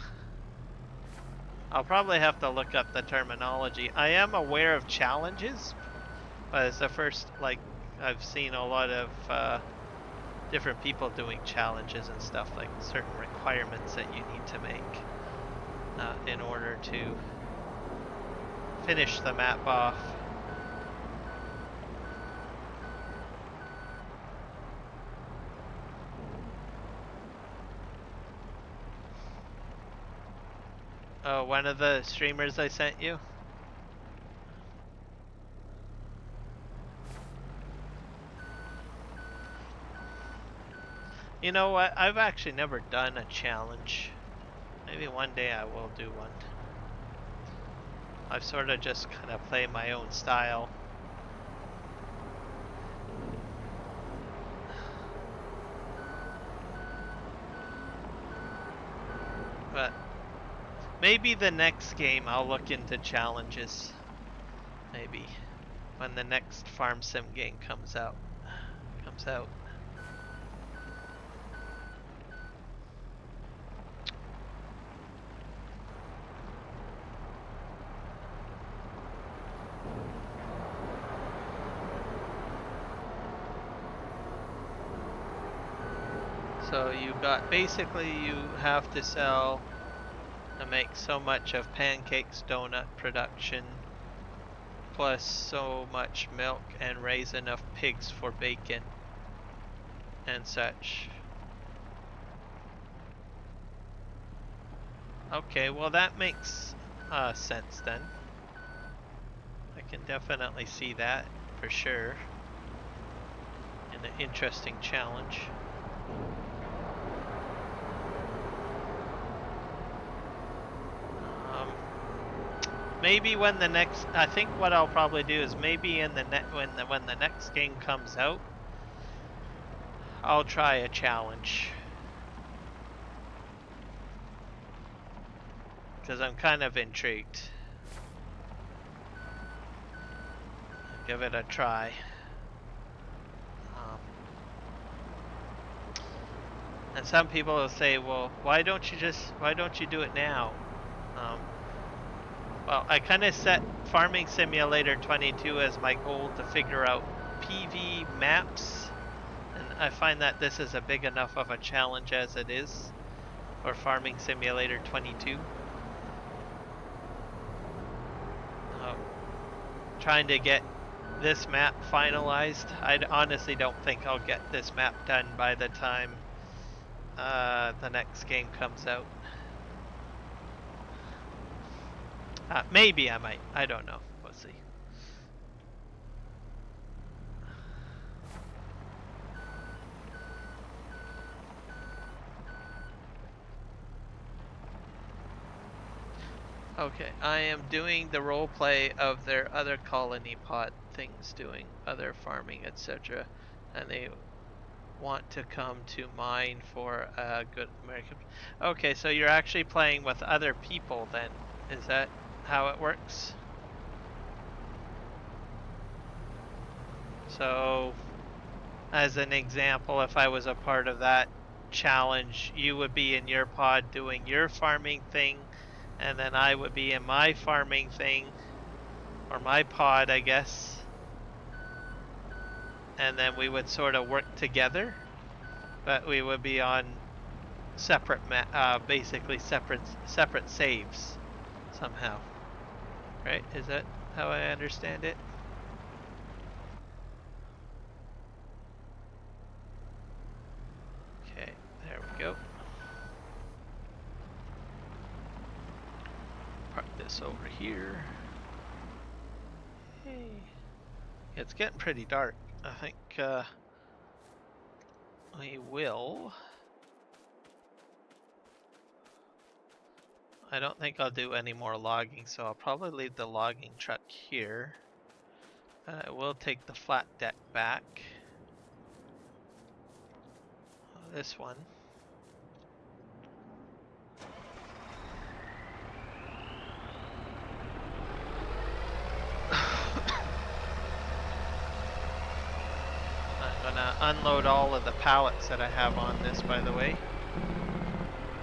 I'll probably have to look up the terminology. I am aware of challenges, but it's the first, like, I've seen a lot of different people doing challenges and stuff, like certain requirements that you need to make in order to finish the map off. Oh, one of the streamers I sent you? You know what? I've actually never done a challenge. Maybe one day I will do one. I've sort of just kind of play my own style. But maybe the next game I'll look into challenges. Maybe when the next farm sim game comes out. So you got, basically you have to sell to make so much of pancakes donut production, plus so much milk, and raise enough pigs for bacon and such. Okay, well that makes sense then. I can definitely see that for sure. And an interesting challenge. Maybe when the next, I think what I'll probably do is maybe in the when the next game comes out, I'll try a challenge. Because I'm kind of intrigued. Give it a try. And some people will say, well, why don't you do it now? Well, I kind of set Farming Simulator 22 as my goal to figure out PV maps, and I find that this is a big enough of a challenge as it is for Farming Simulator 22. Trying to get this map finalized. I honestly don't think I'll get this map done by the time the next game comes out. Maybe I might. I don't know. We'll see. Okay, I am doing the role play of their other colony pod things, doing other farming, etc. And they want to come to mine for a good American. Okay, so you're actually playing with other people then. Is that how it works? So, as an example, if I was a part of that, challenge. You would be in your pod doing your farming thing, and then I would be in my farming thing, or my pod, I guess. And then we would sort of work together, but we would be on separate, basically separate saves somehow. Right? Is that how I understand it? Okay, there we go. Park this over here. Hey. It's getting pretty dark. I think we will. I don't think I'll do any more logging, so I'll probably leave the logging truck here. And I will take the flat deck back. This one. I'm gonna unload all of the pallets that I have on this, by the way,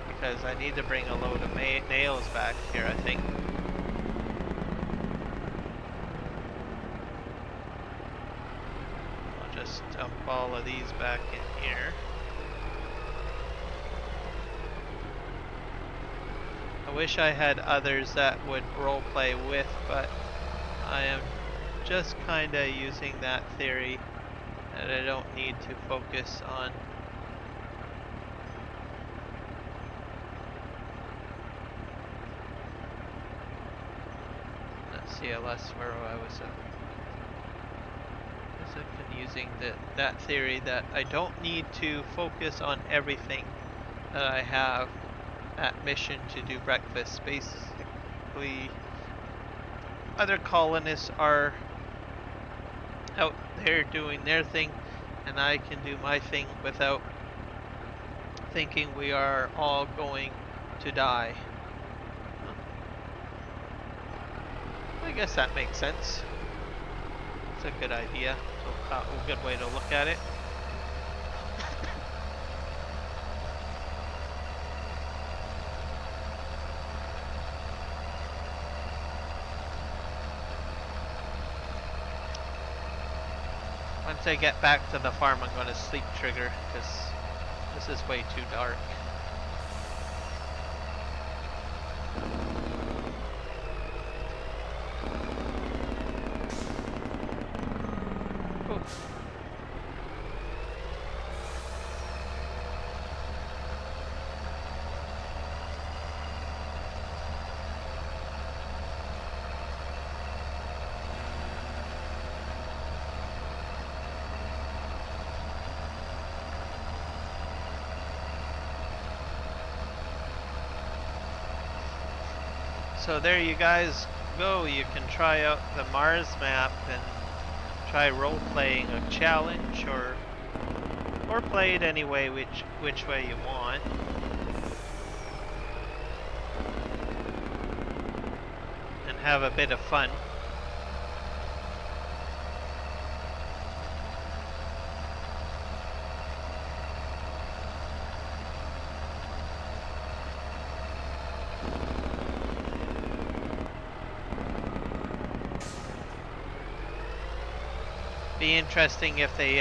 because I need to bring a load of nails back here, I think. I'll just dump all of these back in here. I wish I had others that would roleplay with, but I am just kinda using that theory that I don't need to focus on. CLS where I was using that theory that I don't need to focus on everything that I have at mission to do breakfast. Basically, other colonists are out there doing their thing, and I can do my thing without thinking we are all going to die. I guess that makes sense. It's a good idea. So, a good way to look at it. Once I get back to the farm, I'm going to sleep trigger because this is way too dark. So there you guys go. You can try out the Mars map and try role-playing a challenge, or play it any way which way you want. And have a bit of fun. Be interesting if they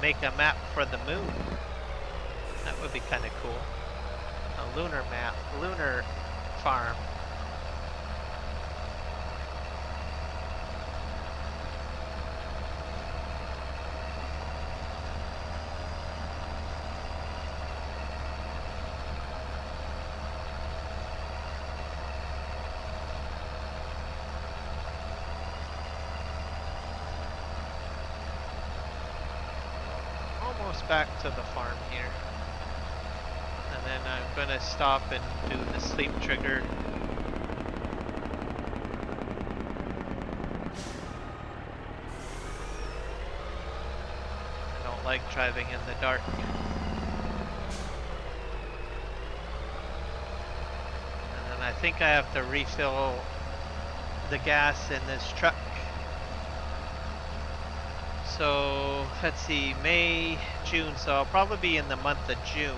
make a map for the moon. That would be kind of cool. A lunar map, lunar farm. Back to the farm here, and then I'm gonna stop and do the sleep trigger. I don't like driving in the dark. And then I think I have to refill the gas in this truck. So let's see, May, June, so I'll probably be in the month of June.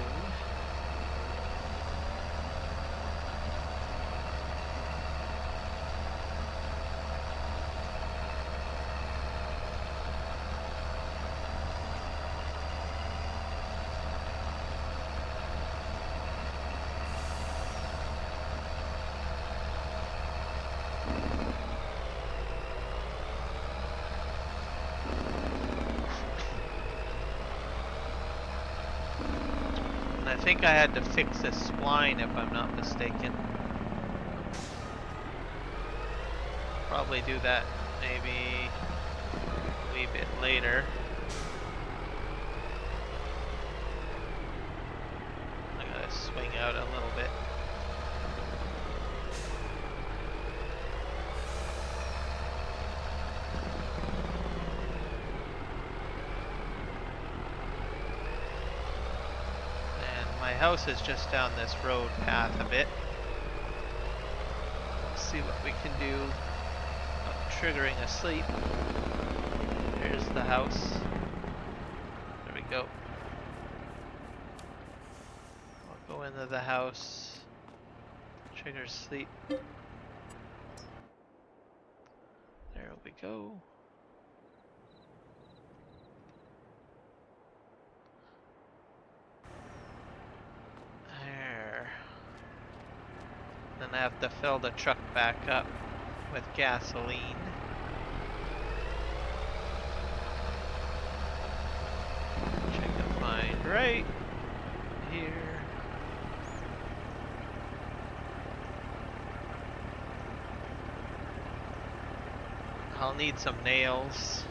think I had to fix this spline if I'm not mistaken. Probably do that maybe a wee bit later. I gotta swing out a little bit. And my house is just down this road path a bit. Let's see what we can do. Triggering asleep. There's the house. There we go. I'll go into the house. Trigger sleep. There we go. There. Then I have to fill the truck back up with gasoline. Check to find right here. I'll need some nails.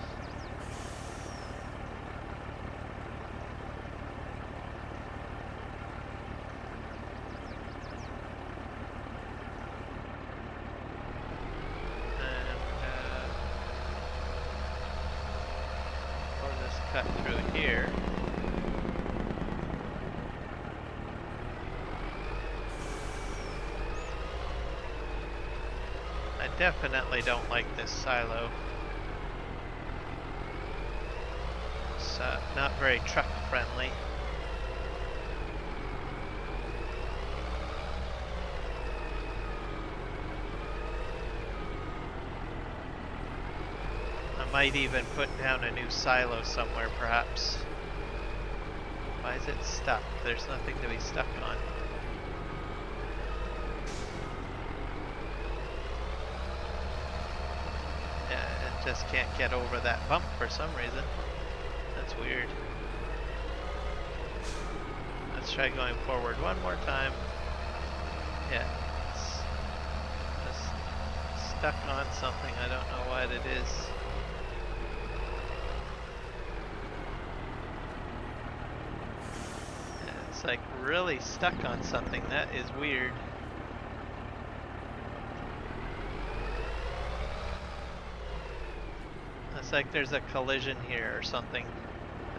Cut through here. I definitely don't like this silo. It's not very truck friendly. Might even put down a new silo somewhere, perhaps. Why is it stuck? There's nothing to be stuck on. Yeah, it just can't get over that bump for some reason. That's weird. Let's try going forward one more time. Yeah, it's just stuck on something. I don't know what it is. Like really stuck on something. That is weird. It's like there's a collision here or something.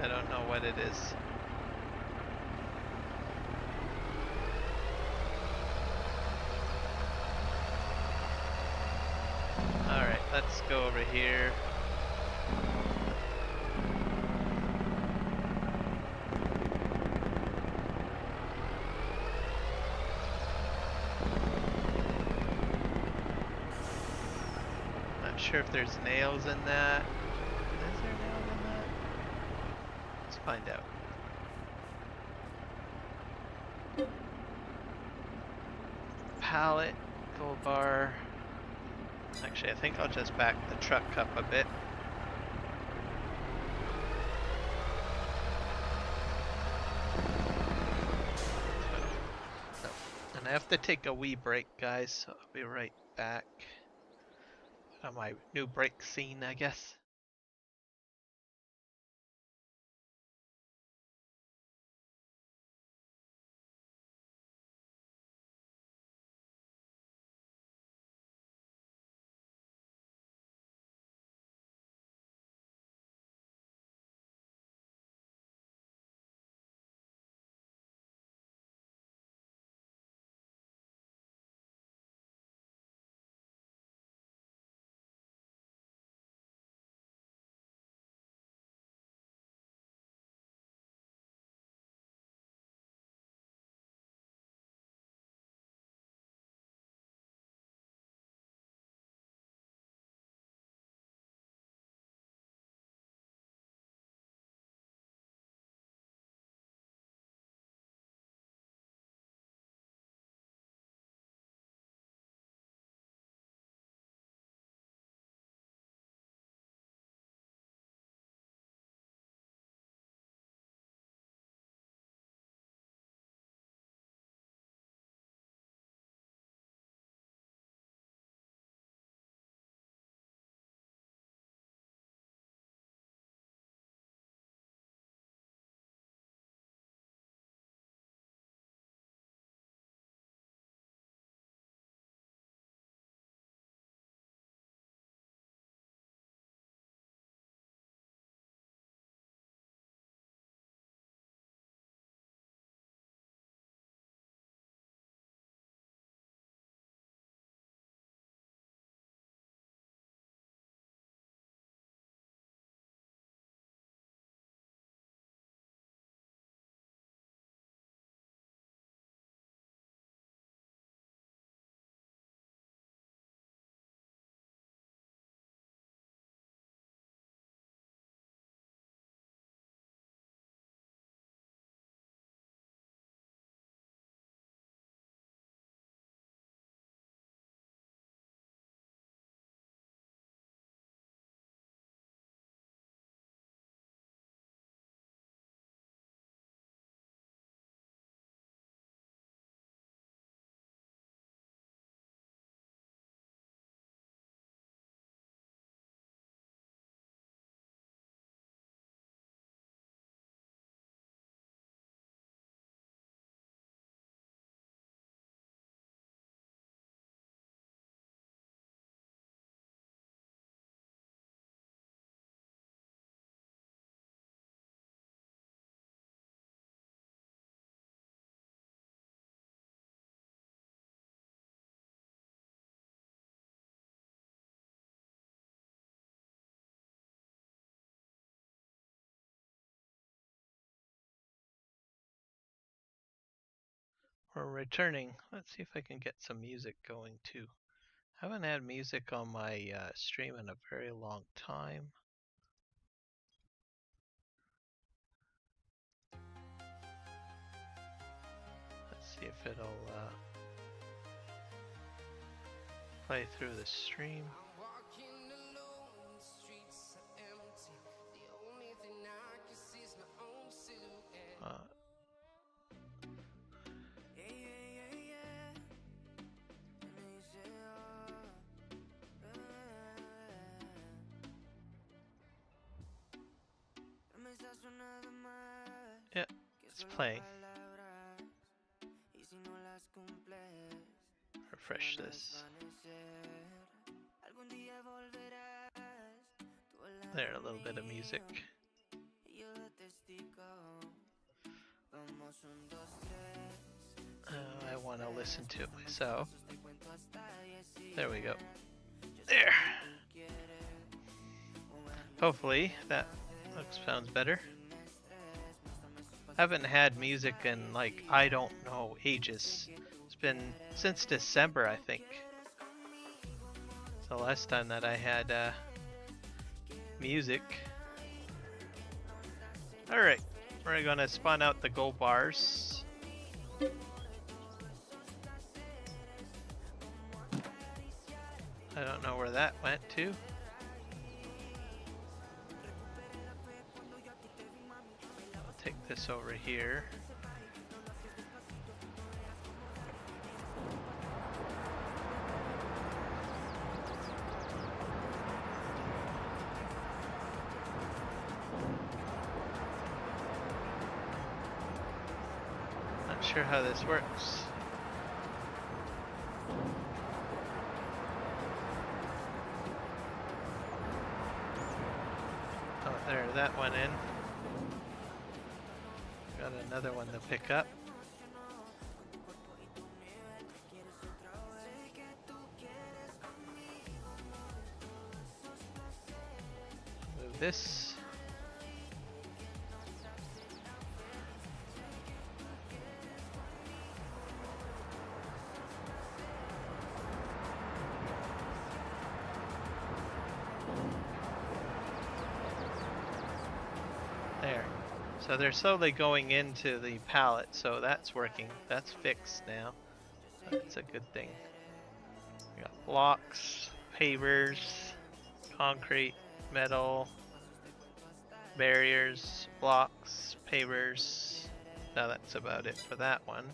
I don't know what it is. Alright, let's go over here. Sure if there's nails in that. Is there nails in that? Let's find out. Pallet, gold bar. Actually, I think I'll just back the truck up a bit. And I have to take a wee break, guys, so I'll be right back. On my new break scene, I guess. we're returning. Let's see if I can get some music going too. I haven't had music on my stream in a very long time. Let's see if it'll play through the stream. Yeah, it's playing. Refresh this. There, a little bit of music. I want to listen to it myself. There we go. There. Hopefully that sounds better. I haven't had music in like, I don't know, ages. It's been since December, I think. It's the last time that I had music. Alright, we're gonna spawn out the gold bars. I don't know where that went to. I'll take this over here. Not sure how this works. Oh, there, that went in. Got another one to pick up. Move this. There. So they're slowly going into the pallet, so that's working. That's fixed now. That's a good thing. We got blocks, pavers, concrete, metal, barriers, blocks, pavers. Now that's about it for that one.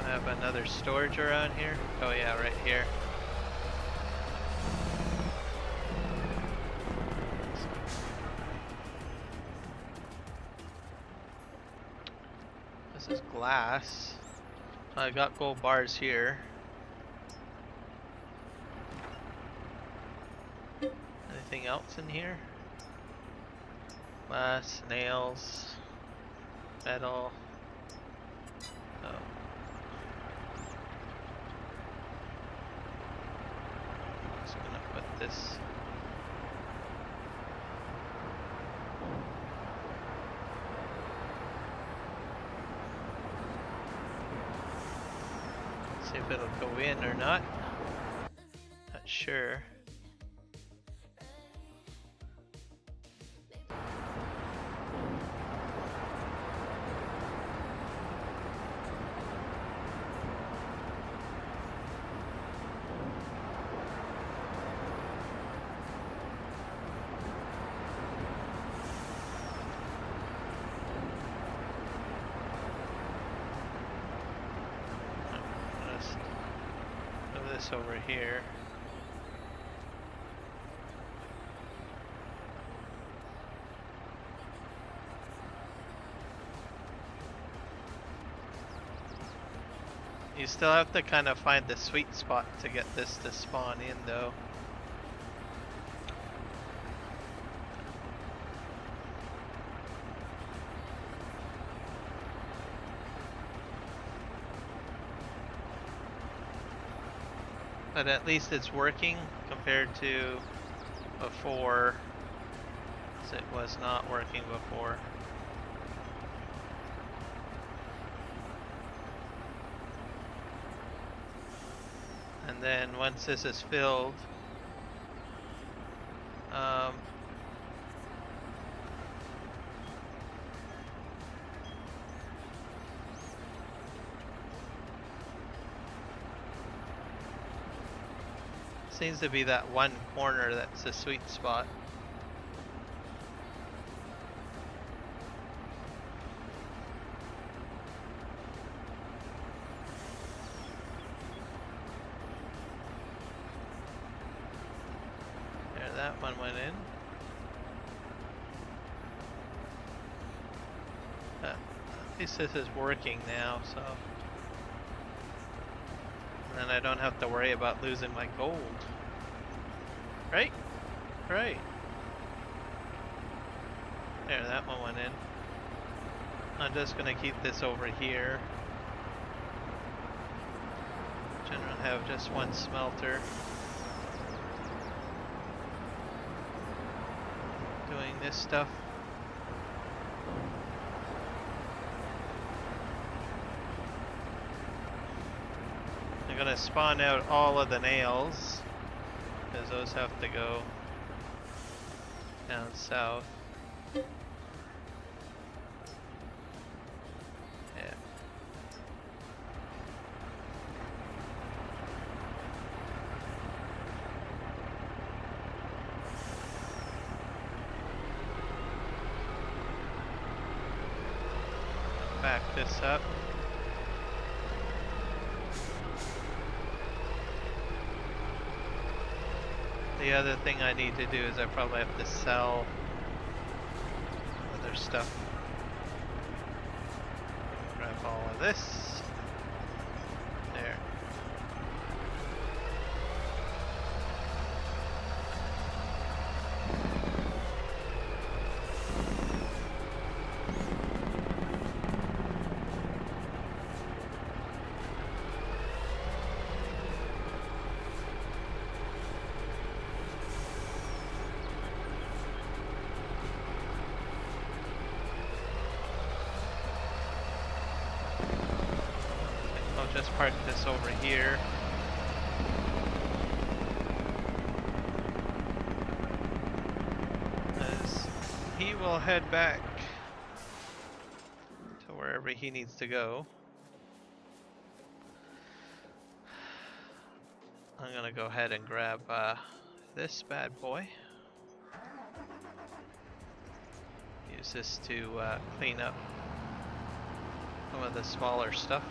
I have another storage around here. Oh yeah, right here. This is glass. I got gold bars here. Anything else in here? Glass, nails, metal. Oh. Just gonna put this. See if it'll go in or not. Not sure. Over here. You still have to kind of find the sweet spot to get this to spawn in though. But at least it's working compared to before, as it was not working before. And then once this is filled, seems to be that one corner that's the sweet spot. There, that one went in. At least this is working now, so. And then I don't have to worry about losing my gold. Right? Right. There, that one went in. I'm just gonna keep this over here. Generally have just one smelter doing this stuff. I'm gonna spawn out all of the nails, because those have to go down south. Yeah. Back this up. The other thing I need to do is I probably have to sell other stuff. Grab all of this. There. Just park this over here. As he will head back to wherever he needs to go. I'm gonna go ahead and grab this bad boy. Use this to clean up some of the smaller stuff.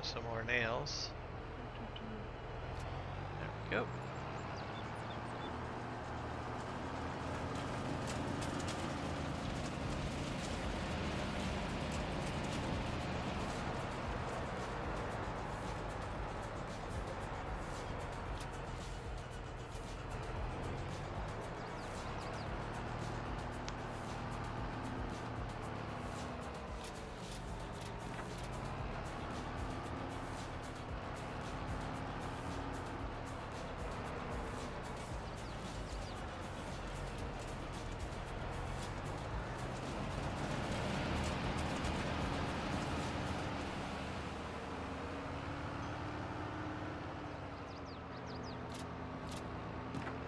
Some more nails. There we go.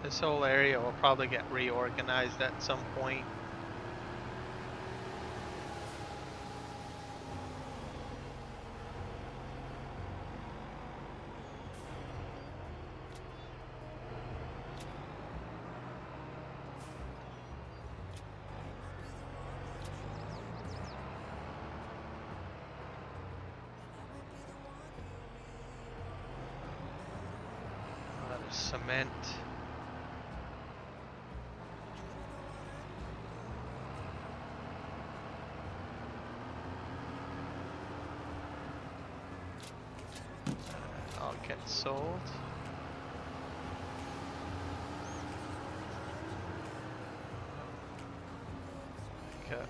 This whole area will probably get reorganized at some point. A lot of cement. I'll get sold. Okay.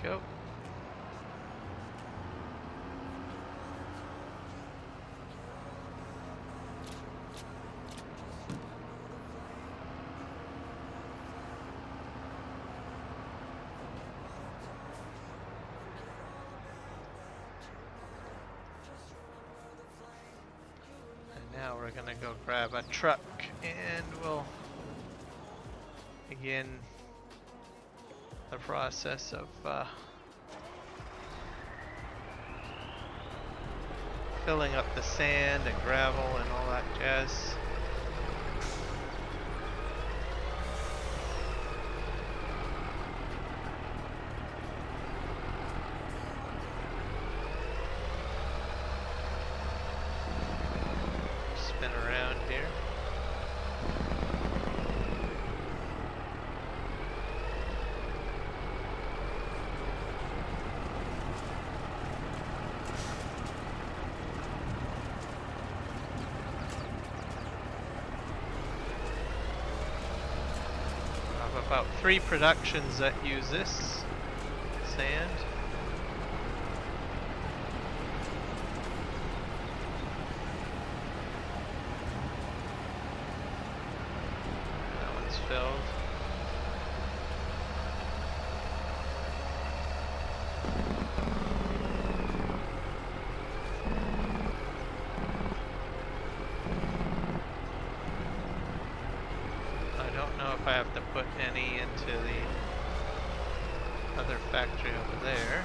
Go. And now we're gonna go grab a truck and we'll begin the process of filling up the sand and gravel and all that jazz. Spin around here. About 3 productions that use this sand. That one's filled. I have to put any into the other factory over there.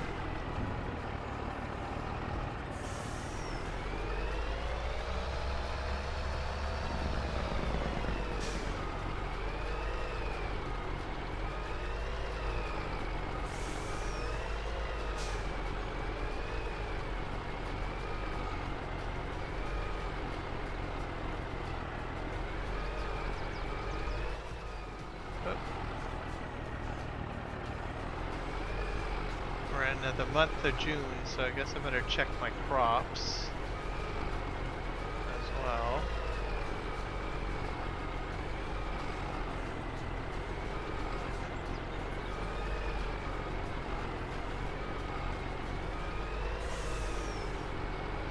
We're in the month of June, so I guess I better check my crops as well.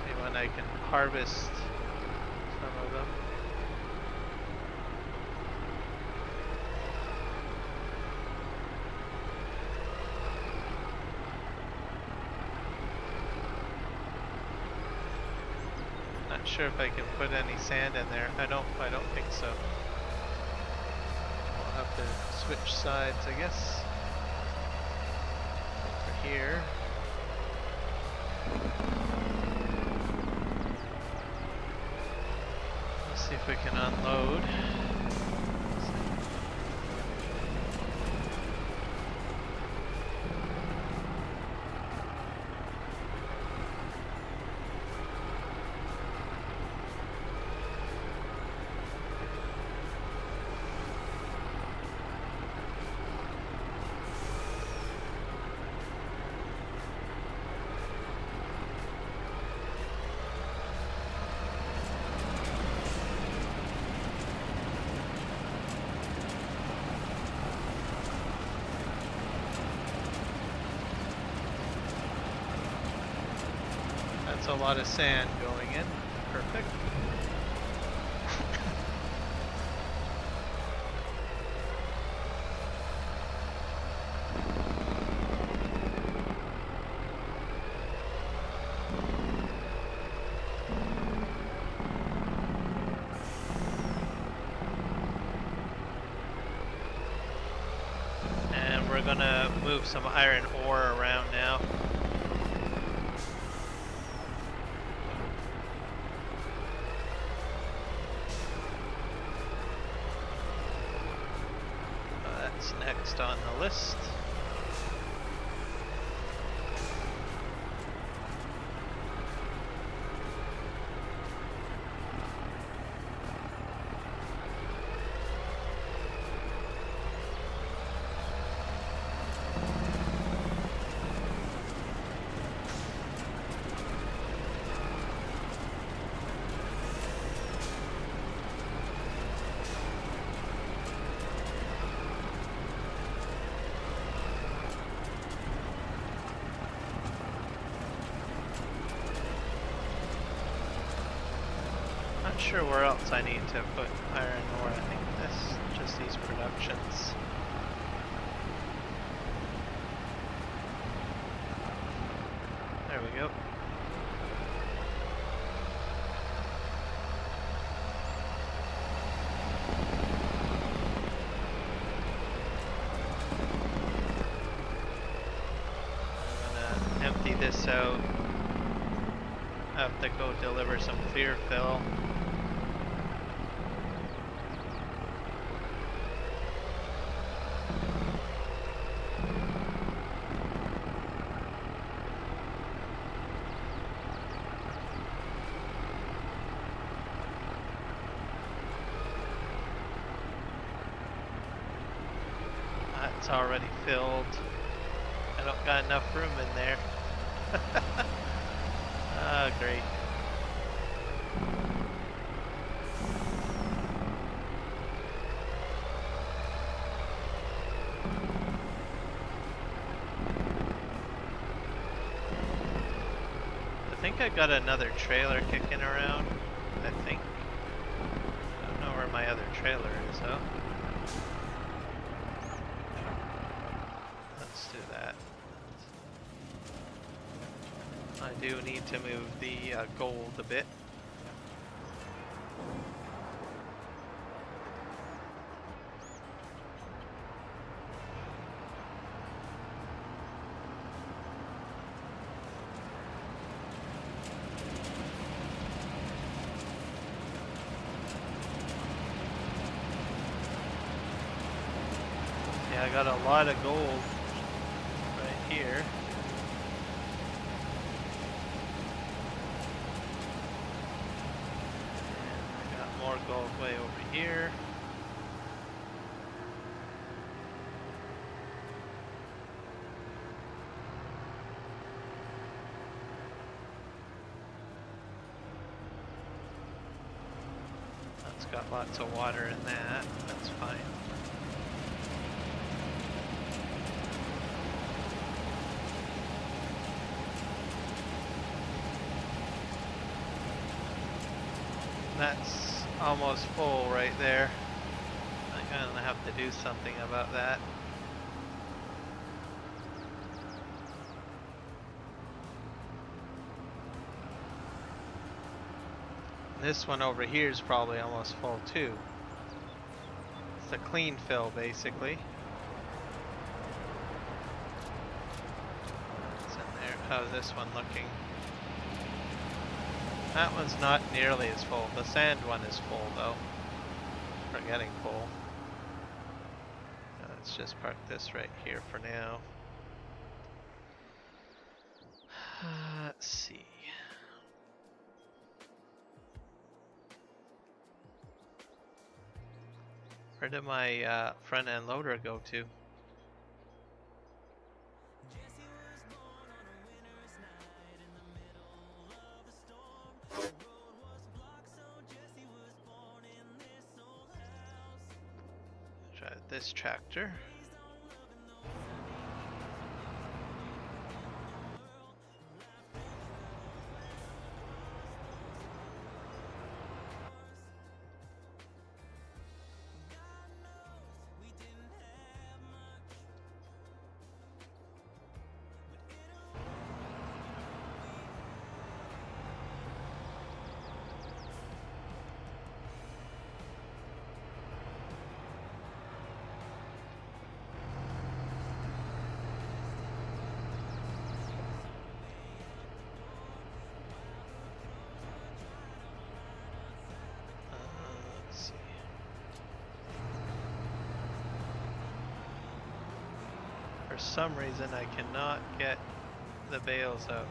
See when I can harvest some of them. Not sure if I can put any sand in there. I don't think so. We'll have to switch sides, I guess. Over here. Let's see if we can unload. That's a lot of sand going in. Perfect. And we're gonna move some iron ore around now. Next on the list. sure where else I need to put iron ore. I think this, just these productions. There we go. I'm gonna empty this out. I have to go deliver some clear fill. It's already filled. I don't got enough room in there. Ah, great. I think I got another trailer kicking around. I think. I don't know where my other trailer is though. Let's do that. I do need to move the gold a bit. Yeah, I got a lot of gold right here. And I got more gold way over here. That's got lots of water in that. That's fine. That's almost full right there. I'm gonna have to do something about that. This one over here is probably almost full too. It's a clean fill basically. What's in there? How's this one looking? That one's not nearly as full. The sand one is full though. We're getting full. Let's just park this right here for now. Let's see. Where did my front end loader go to? Try this tractor. For some reason I cannot get the bales out.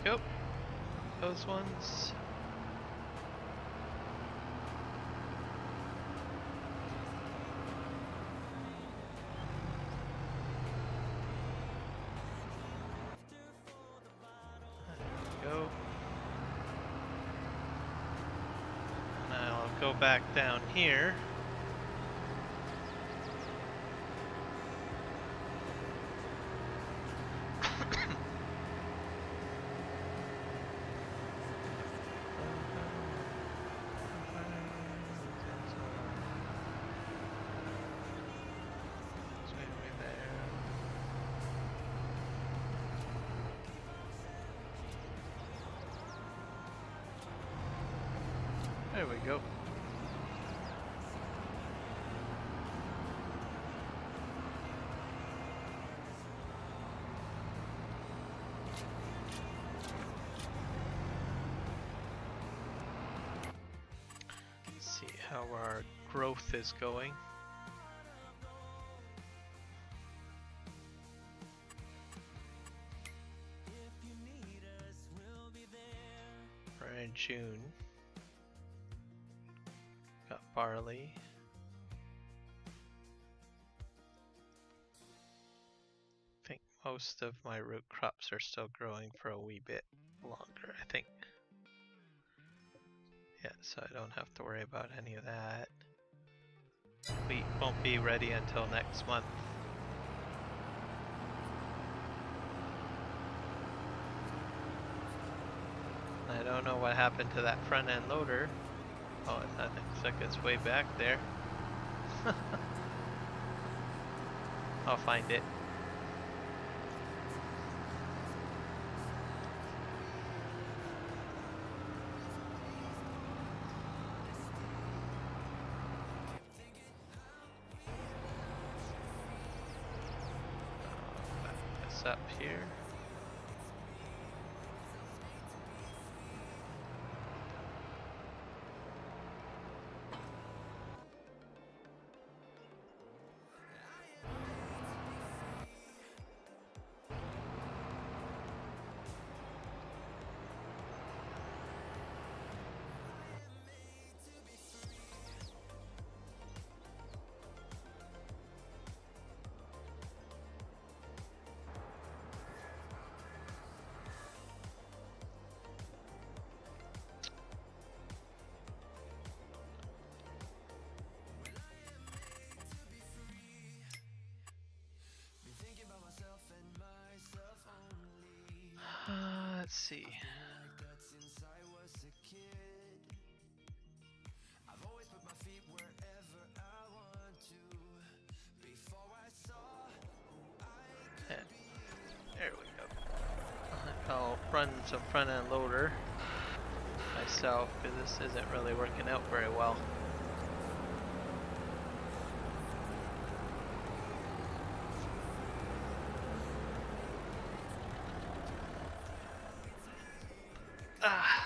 go. Those ones. Go. And I'll go back down here. There we go. Let's see how our growth is going. We're in June. Got barley. I think most of my root crops are still growing for a wee bit longer, I think. Yeah, so I don't have to worry about any of that. Wheat won't be ready until next month. I don't know what happened to that front end loader. Oh, it looks like it's way back there. I'll find it. Back this up here. Let's see. Yeah, there we go. I'll run some front end loader myself because this isn't really working out very well.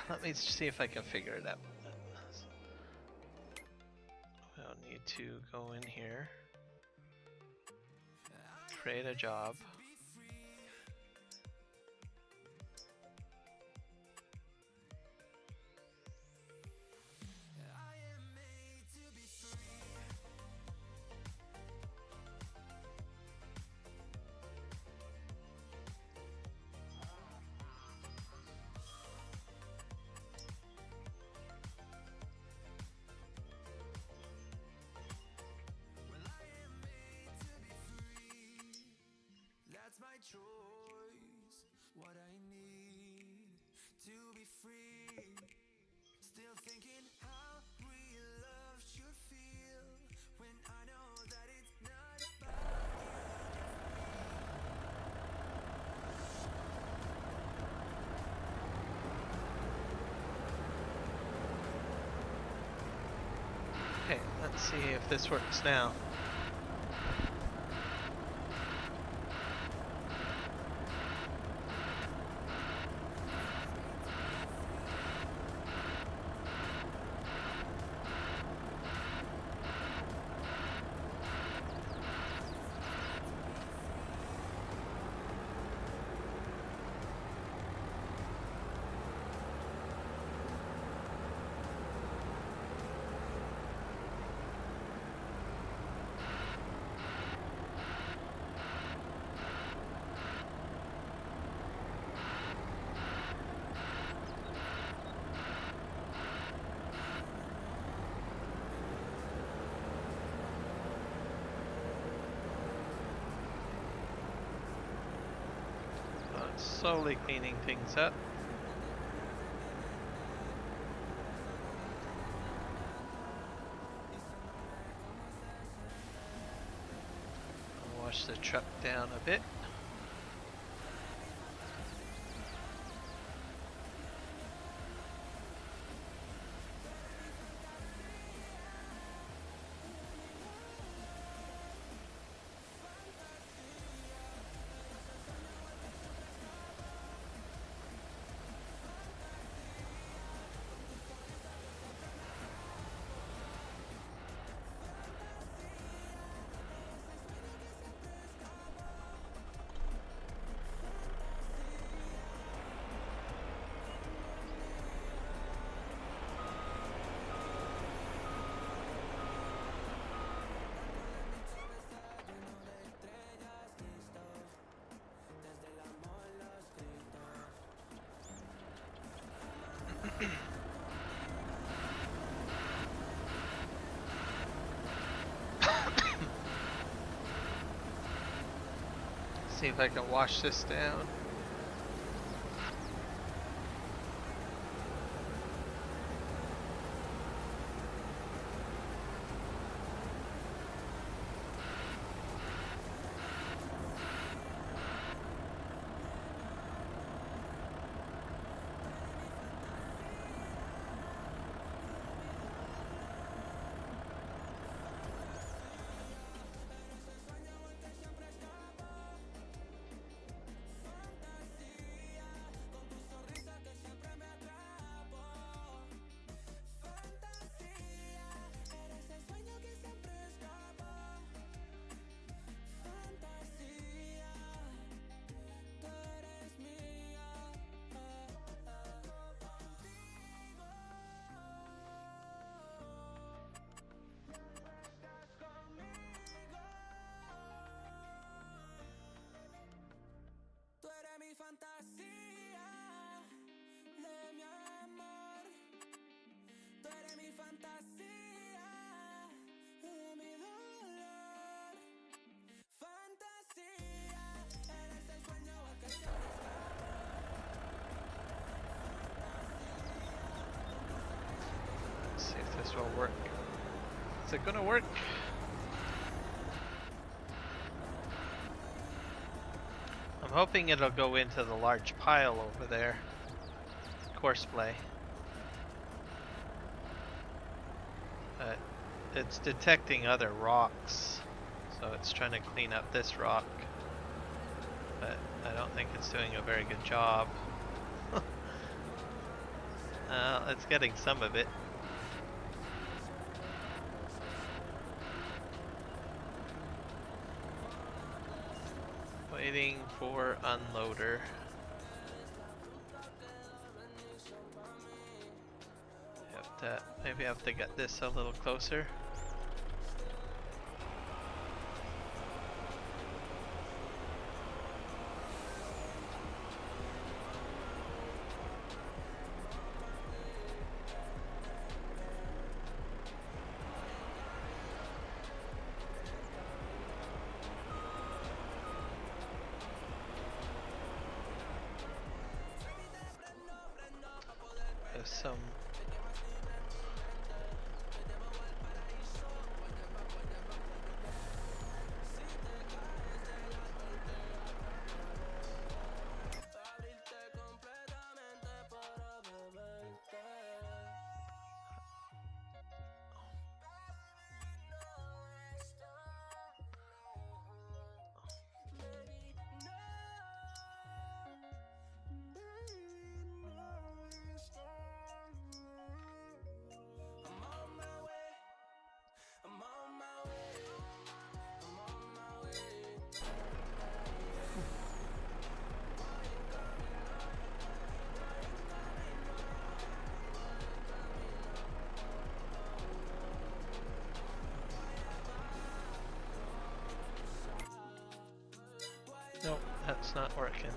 Let me see if I can figure it out. I'll need to go in here, create a job. Okay, let's see if this works now. Slowly cleaning things up. I'll wash the truck down a bit. See if I can wash this down. See if this will work. Is it gonna work? I'm hoping it'll go into the large pile over there. Courseplay. But it's detecting other rocks, so it's trying to clean up this rock. But I don't think it's doing a very good job. It's getting some of it. Waiting for unloader. Maybe I have to get this a little closer. There's some Nope, that's not working.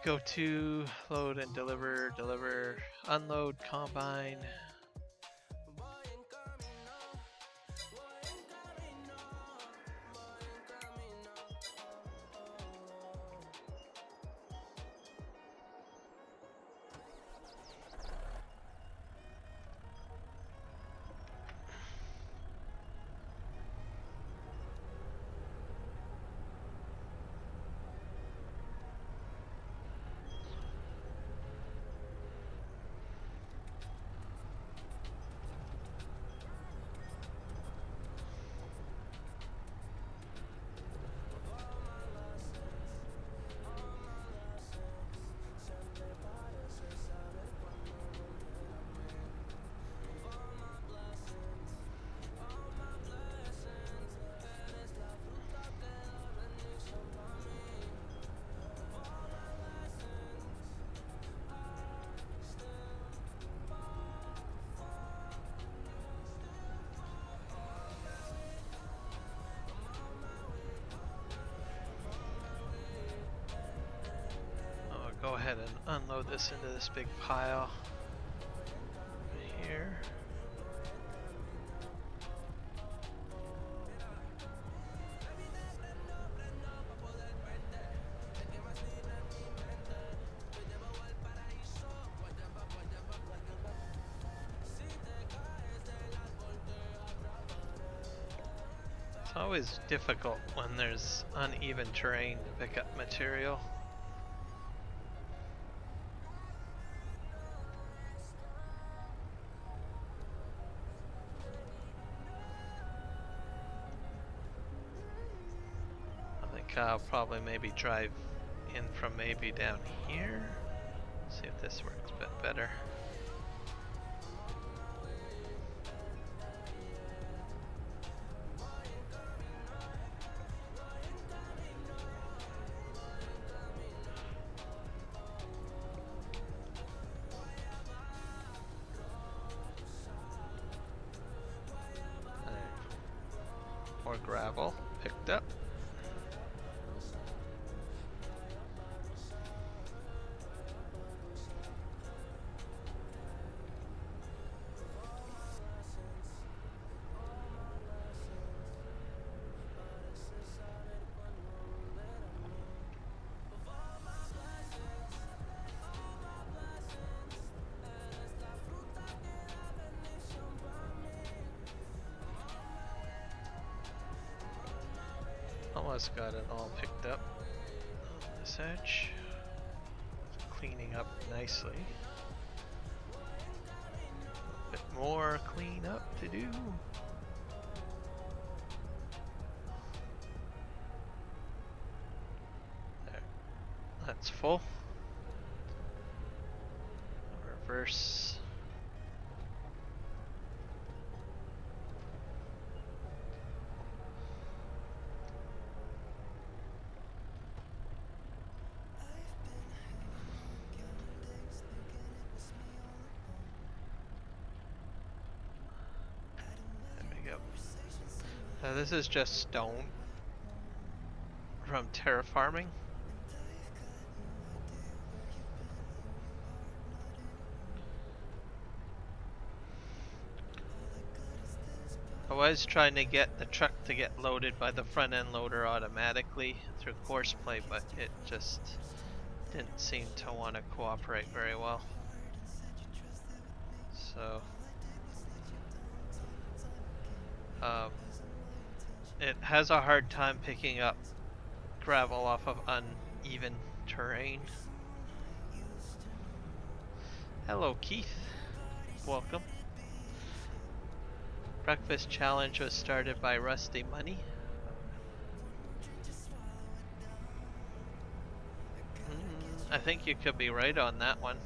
Go to load and deliver, unload, combine. Go ahead and unload this into this big pile here. It's always difficult when there's uneven terrain to pick up material. I'll probably maybe drive in from maybe down here. See if this works a bit better. More gravel picked up. Almost got it all picked up on this edge. Cleaning up nicely. Bit more clean up to do. There. That's full. Reverse. This is just stone from Terrafarming. I was trying to get the truck to get loaded by the front end loader automatically through Courseplay, but it just didn't seem to want to cooperate very well. So it has a hard time picking up gravel off of uneven terrain. Hello Keith, welcome. Breakfast challenge was started by Rusty Money. I think you could be right on that one.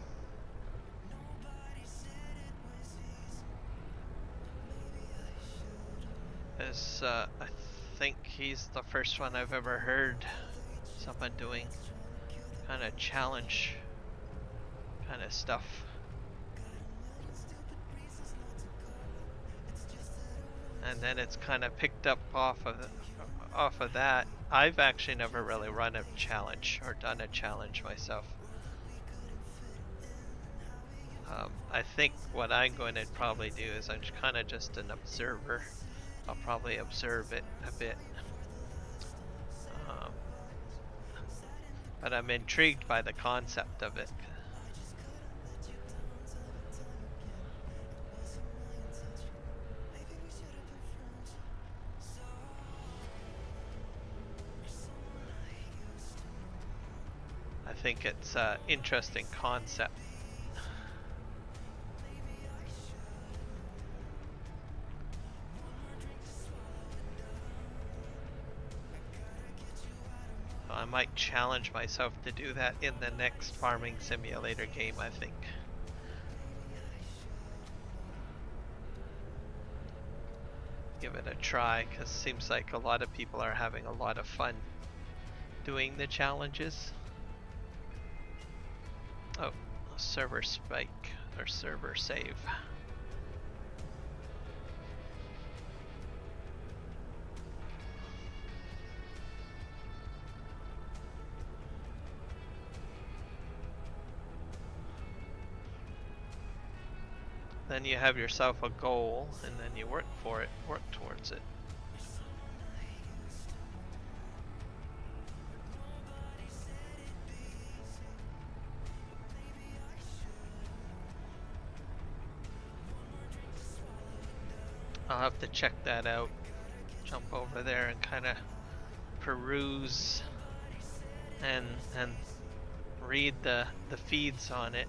As I think he's the first one I've ever heard someone doing kind of challenge kind of stuff. And then it's kind of picked up off of off of that, I've actually never really run a challenge or done a challenge myself. I think what I'm going to probably do is I'm kind of just an observer. I'll probably observe it a bit. But I'm intrigued by the concept of it. I think it's an interesting concept. I might challenge myself to do that in the next farming simulator game, I think. Give it a try, because it seems like a lot of people are having a lot of fun doing the challenges. Oh, server spike, or server save. Then you have yourself a goal, and then you work for it, work towards it. I'll have to check that out. Jump over there and kind of peruse and read the feeds on it.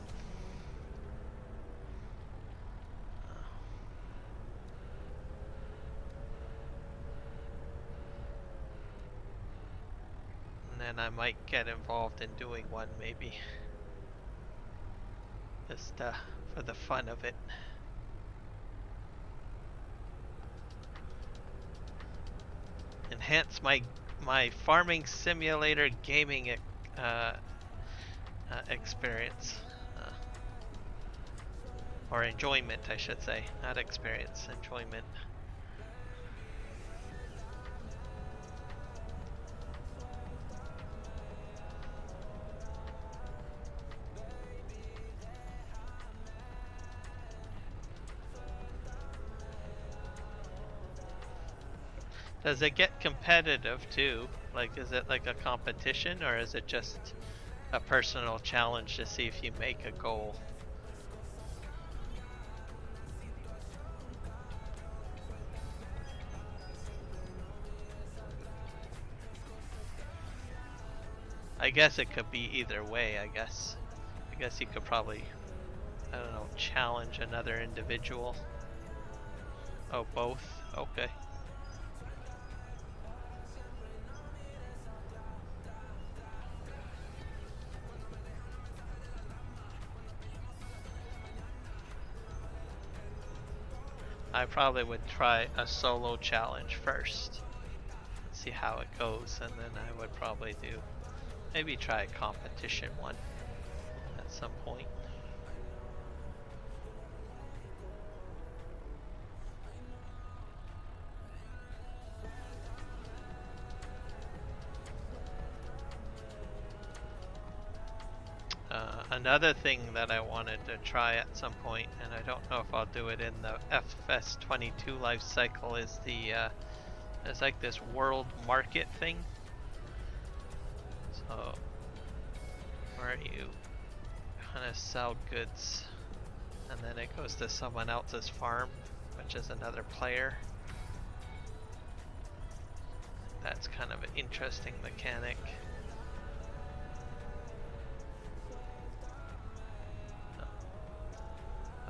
And then I might get involved in doing one, maybe. Just for the fun of it. Enhance my farming simulator gaming experience, or enjoyment, I should say, not experience, enjoyment. Does it get competitive too? Like, is it like a competition, or is it just a personal challenge to see if you make a goal? I guess it could be either way, I guess you could probably, I don't know, challenge another individual. Oh, both? Okay. I probably would try a solo challenge first, see how it goes, and then I would probably maybe try a competition one at some point. Another thing that I wanted to try at some point, and I don't know if I'll do it in the FS22 life cycle, is there's like this world market thing. So where you kind of sell goods, and then it goes to someone else's farm, which is another player. That's kind of an interesting mechanic.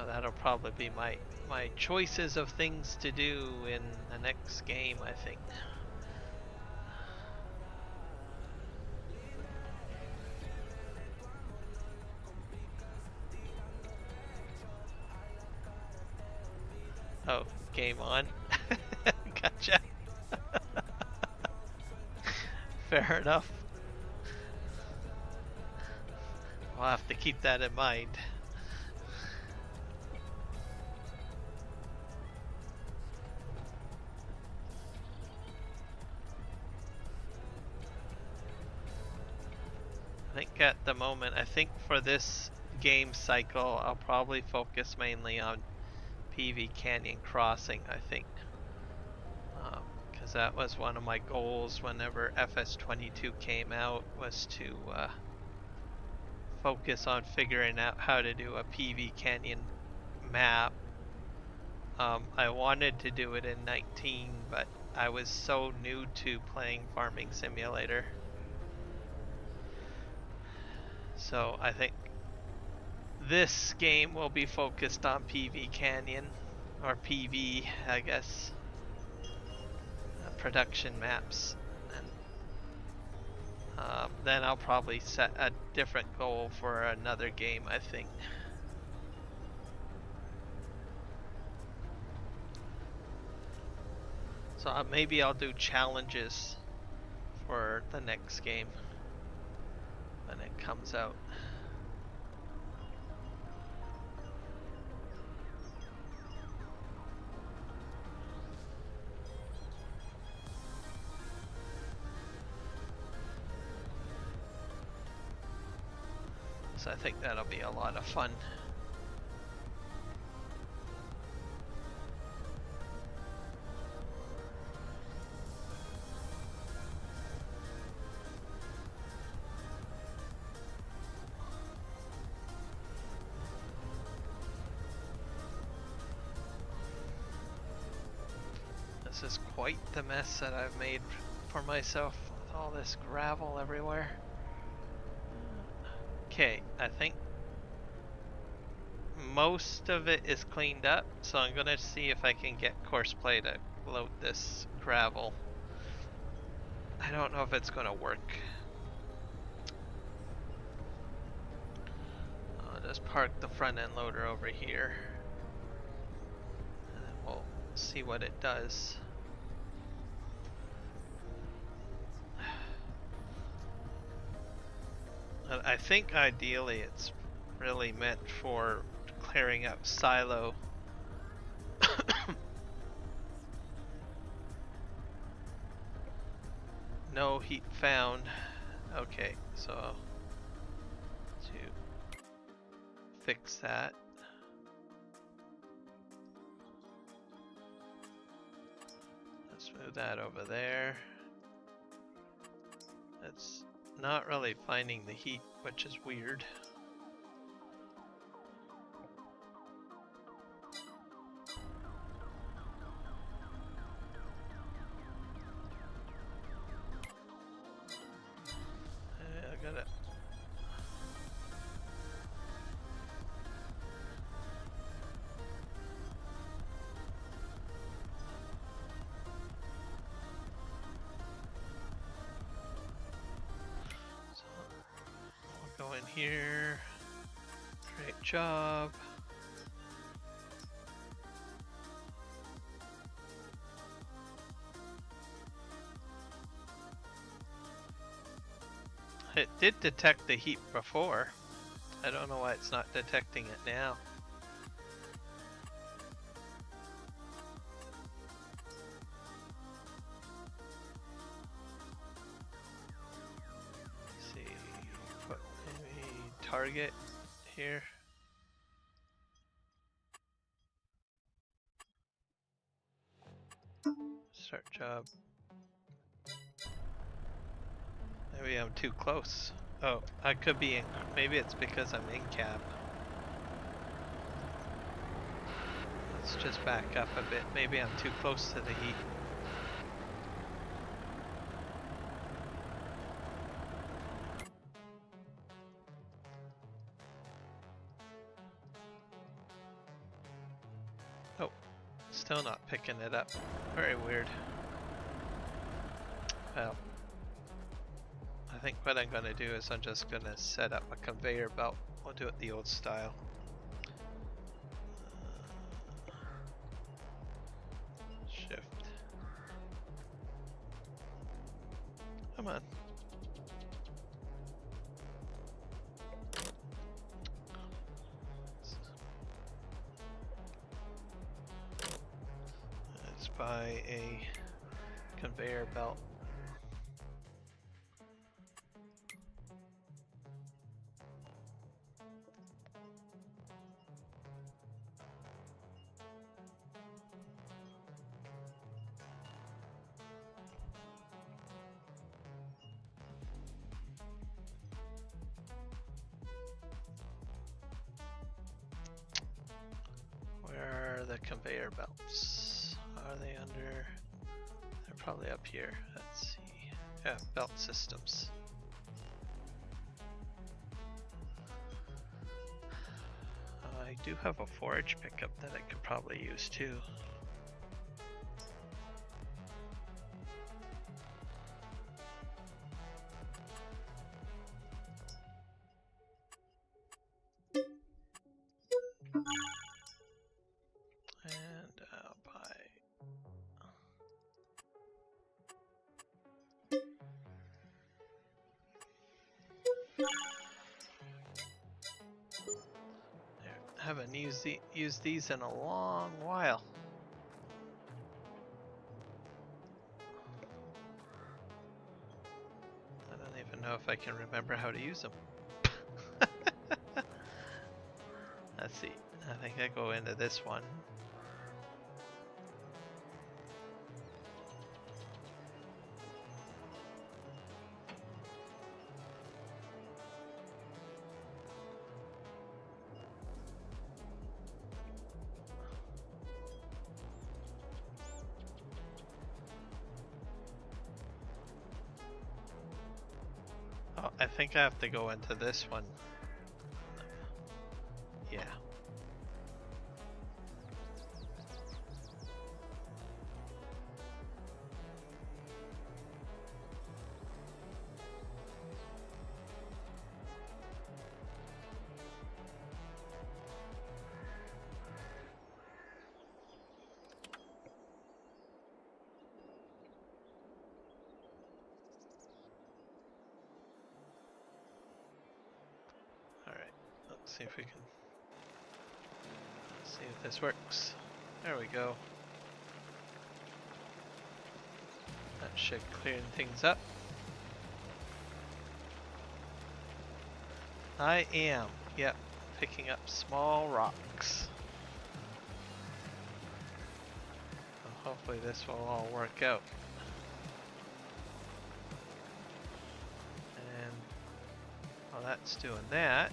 That'll probably be my choices of things to do in the next game, I think. Oh, game on. Gotcha. Fair enough. I'll have to keep that in mind. at the moment, I think for this game cycle, I'll probably focus mainly on PV Canyon Crossing, I think. Because that was one of my goals whenever FS22 came out, was to focus on figuring out how to do a PV Canyon map. I wanted to do it in 19, but I was so new to playing Farming Simulator. So I think this game will be focused on PV Canyon, or PV, I guess, production maps. And then I'll probably set a different goal for another game, I think. So maybe I'll do challenges for the next game when it comes out. So I think that'll be a lot of fun. This is quite the mess that I've made for myself with all this gravel everywhere. Okay, I think most of it is cleaned up, so I'm gonna see if I can get Courseplay to load this gravel. I don't know if it's gonna work. I'll just park the front end loader over here, and then we'll see what it does. I think ideally it's really meant for clearing up silo. No heat found. Okay, so to fix that, let's move that over there. It's not really finding the heat, which is weird. I got it. Go in here, great job. It did detect the heat before. I don't know why it's not detecting it now. Target here. Start job. Maybe I'm too close. Oh, I could be in, maybe it's because I'm in cab. Let's just back up a bit. Maybe I'm too close to the heat. Still not picking it up. Very weird. Well, I think what I'm gonna do is I'm just gonna set up a conveyor belt. We'll do it the old style. Shift. Come on. By a conveyor belt. the conveyor belts? Are they under? They're probably up here. Let's see. Yeah, belt systems. I do have a forage pickup that I could probably use too. And I'll buy. There, haven't used these in a long while. I don't even know if I can remember how to use them. Let's see. I think I go into this one. Oh, I think I have to go into this one. Yeah. Alright, let's see if we can see if this works. There we go. That should clear things up. I am, yep, picking up small rocks. So hopefully this will all work out. And while that's doing that,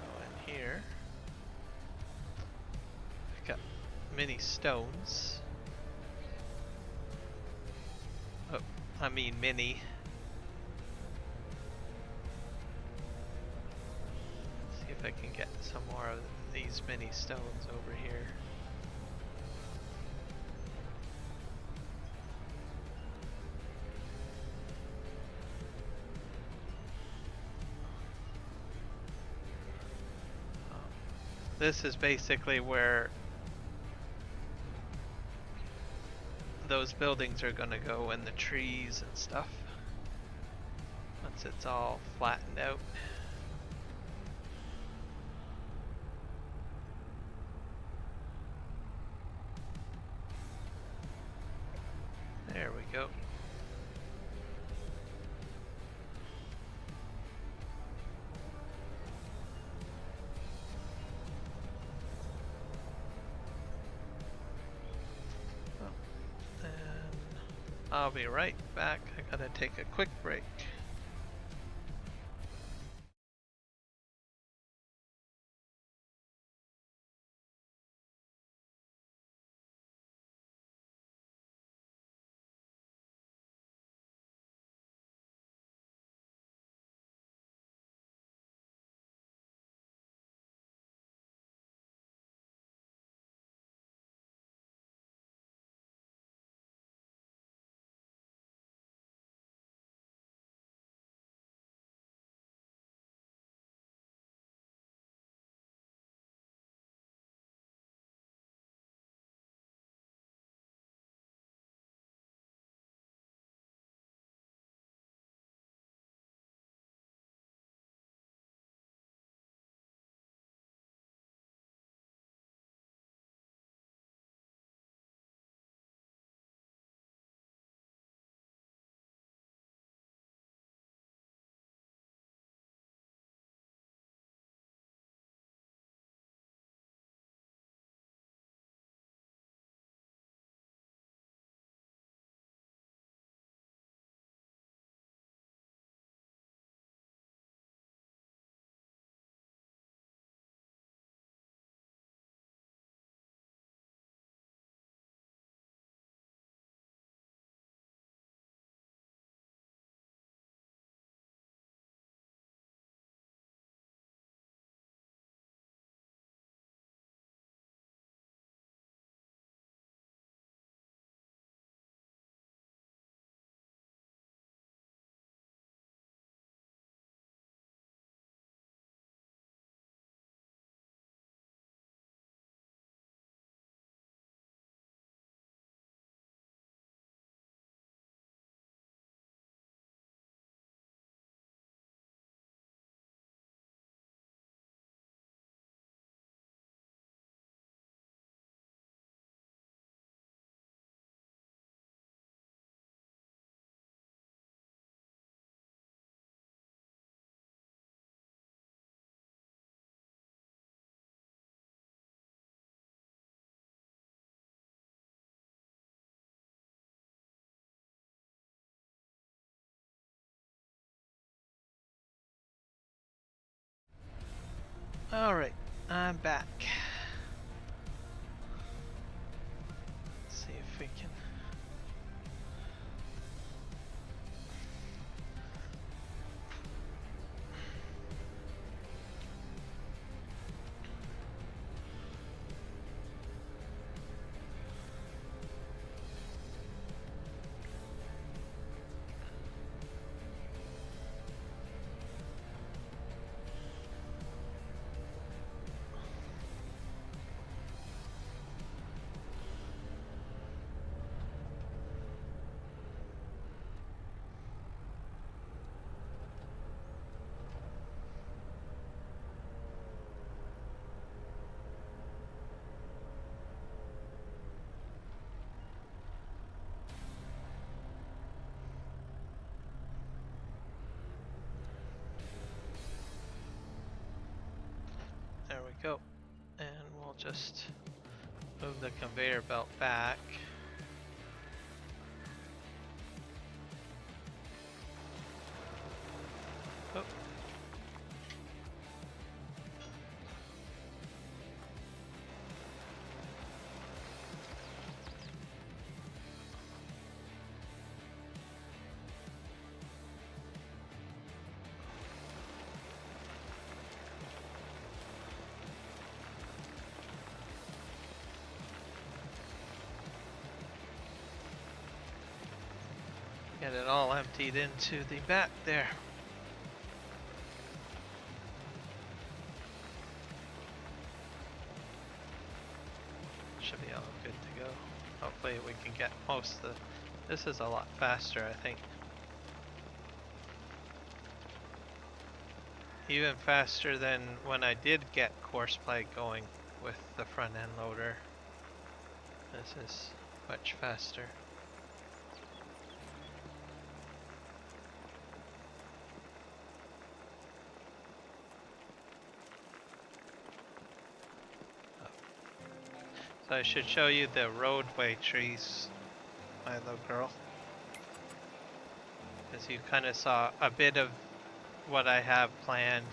go in here, pick up mini stones. Oh, I mean mini. See if I can get some more of these mini stones over here. This is basically where those buildings are gonna go, and the trees and stuff, once it's all flattened out. There we go. I'll be right back. I gotta take a quick break. Alright, I'm back. Let's see if we can. There we go. And we'll just move the conveyor belt back. Oh. Get it all emptied into the back there. Should be all good to go. Hopefully we can get most of the... This is a lot faster, I think. Even faster than when I did get Courseplay going with the front end loader. This is much faster. So I should show you the roadway trees, my little girl. Because you kind of saw a bit of what I have planned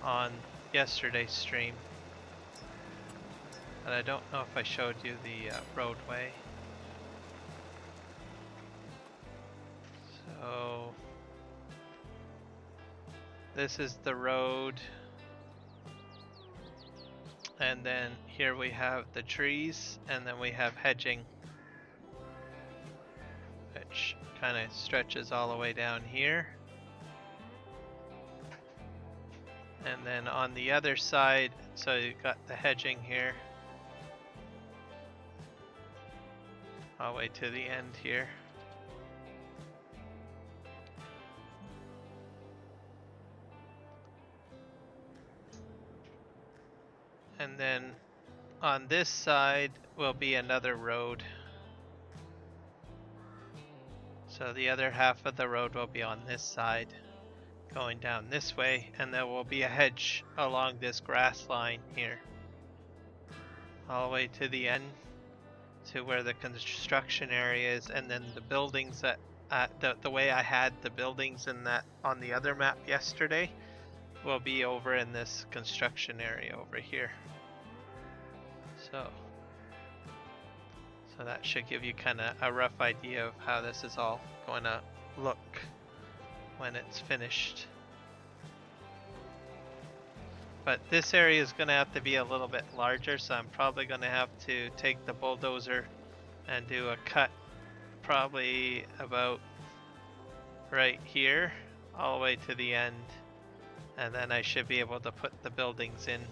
on yesterday's stream. But I don't know if I showed you the roadway. So this is the road. And then here we have the trees, and then we have hedging, which kind of stretches all the way down here. And then on the other side, so you've got the hedging here, all the way to the end here. And then on this side will be another road. So the other half of the road will be on this side, going down this way, and there will be a hedge along this grass line here, all the way to the end, to where the construction area is, and then the buildings that, the way I had the buildings in that on the other map yesterday, will be over in this construction area over here. So that should give you kind of a rough idea of how this is all going to look when it's finished. But this area is going to have to be a little bit larger, so I'm probably going to have to take the bulldozer and do a cut probably about right here all the way to the end, and then I should be able to put the buildings in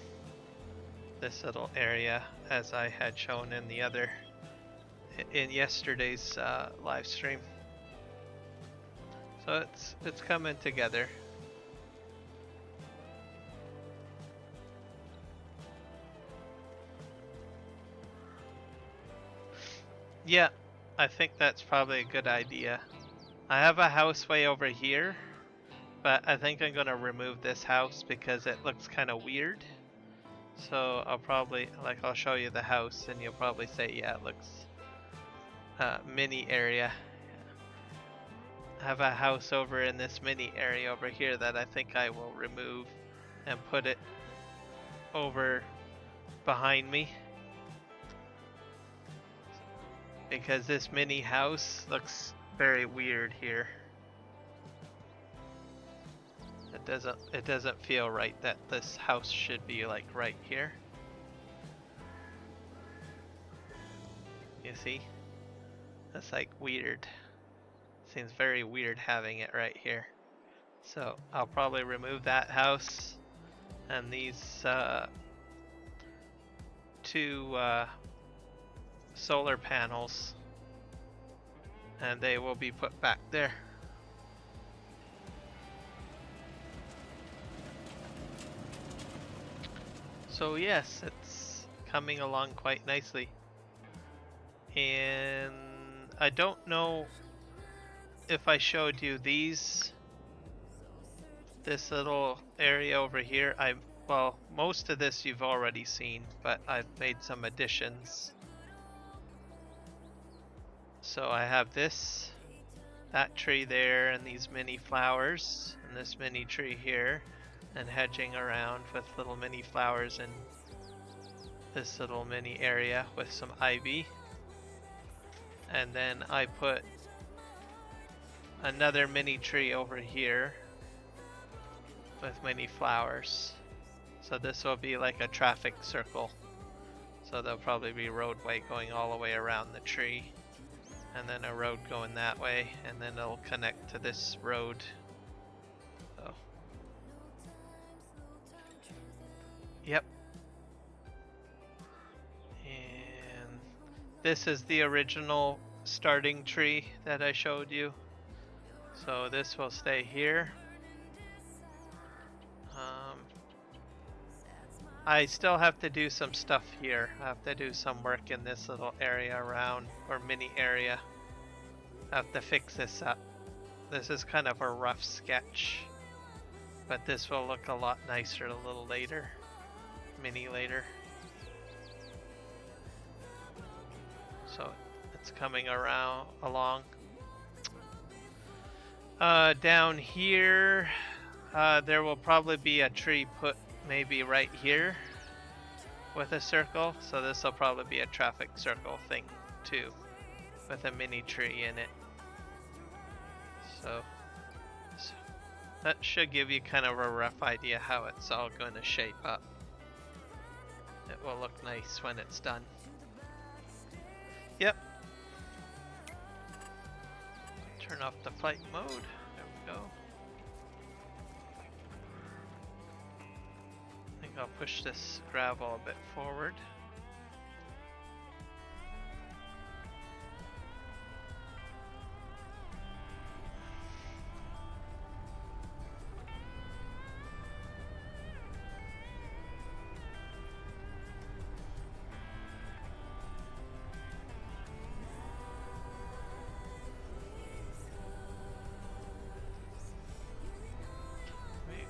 this little area as I had shown in the other in yesterday's live stream. So it's coming together. Yeah, I think that's probably a good idea. I have a house way over here, but I think I'm gonna remove this house because it looks kind of weird. So I'll probably, I'll show you the house and you'll probably say, yeah, it looks mini area. I have a house over in this mini area over here that I think I will remove and put it over behind me, because this mini house looks very weird here. It doesn't feel right that this house should be like right here. You see? That's like weird. Seems very weird having it right here. So I'll probably remove that house and these two solar panels, and they will be put back there. So yes, it's coming along quite nicely. And I don't know if I showed you this little area over here. Well, most of this you've already seen, but I've made some additions. So I have that tree there, and these mini flowers, and this mini tree here, and hedging around with little mini flowers in this little mini area with some ivy. And then I put another mini tree over here with mini flowers. So this will be like a traffic circle. So there'll probably be a roadway going all the way around the tree, and then a road going that way, and then it'll connect to this road. So, yep. And this is the original starting tree that I showed you. So this will stay here. I still have to do some stuff here. I have to do some work in this little area around, or mini area. I have to fix this up. This is kind of a rough sketch, but this will look a lot nicer a little later. Mini later. So it's coming along. Down here, there will probably be a tree put maybe right here with a circle. So this will probably be a traffic circle thing too, with a mini tree in it. So that should give you kind of a rough idea how it's all going to shape up. It will look nice when it's done. Yep. Turn off the flight mode. There we go. I think I'll push this gravel a bit forward.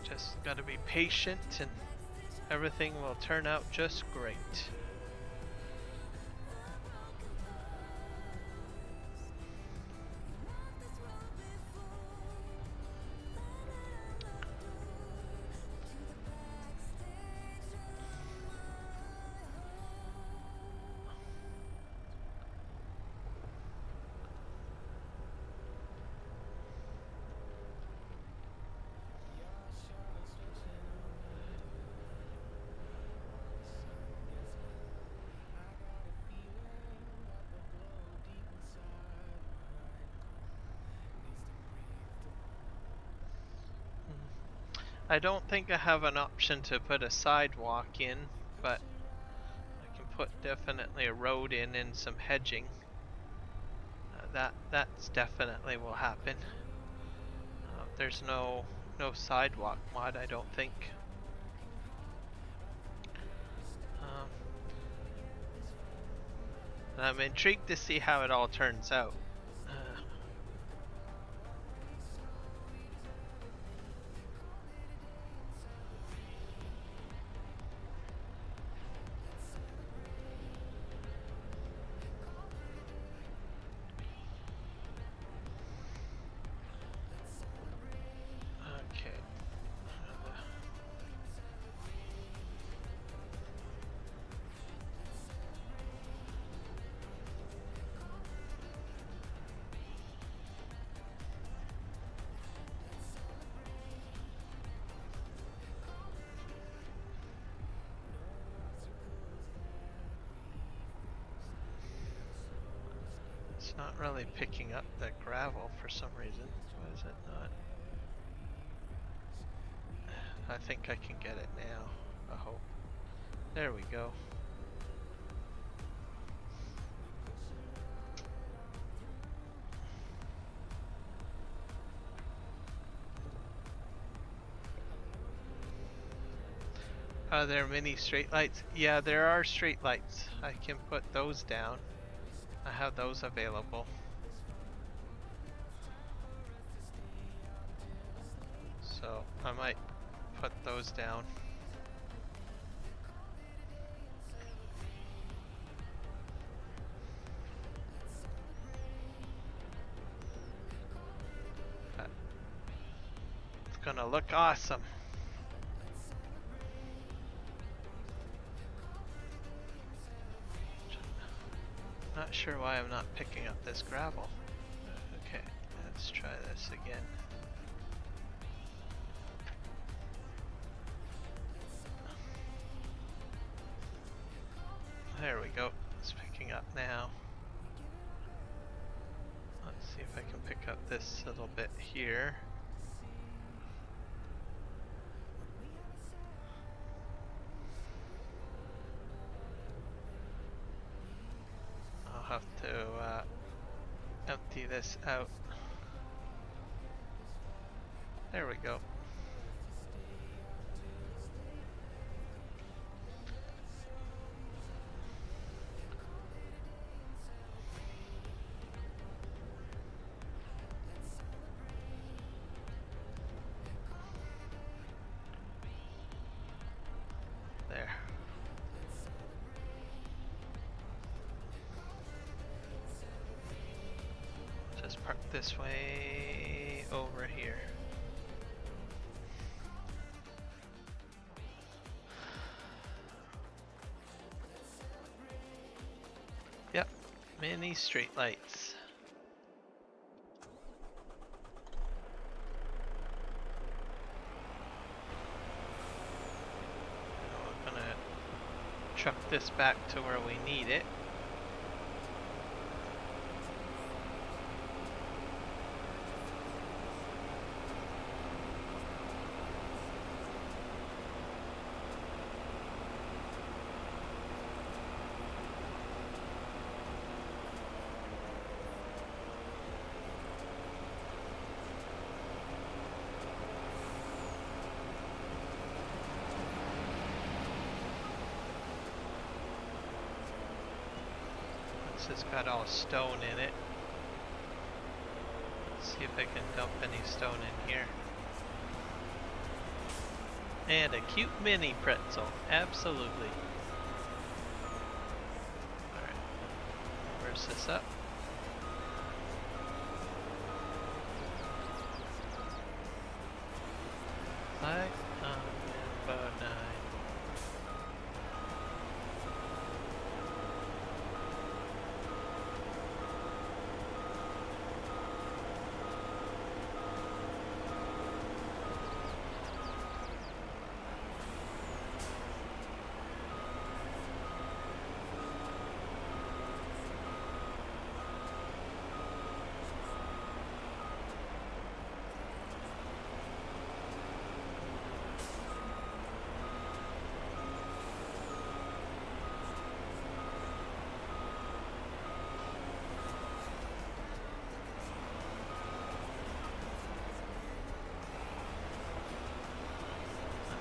Just gotta be patient and everything will turn out just great. I don't think I have an option to put a sidewalk in, but I can put definitely a road in and some hedging. That's definitely will happen. There's no sidewalk mod, I don't think. And I'm intrigued to see how it all turns out. It's not really picking up the gravel for some reason. Why is it not? I think I can get it now. I hope. There we go. Are there many straight lights? Yeah, there are straight lights. I can put those down. I have those available. So I might put those down. It's gonna look awesome. Not sure why I'm not picking up this gravel. Okay, let's try this again. There we go. It's picking up now. Let's see if I can pick up this little bit here. I'll have to empty this out. There we go. There. Just park this way over here. Yep, mini street lights. Now we're gonna truck this back to where we need it. It's got all stone in it. Let's see if I can dump any stone in here. And a cute mini pretzel, absolutely. Alright, where's this up? Like about 9.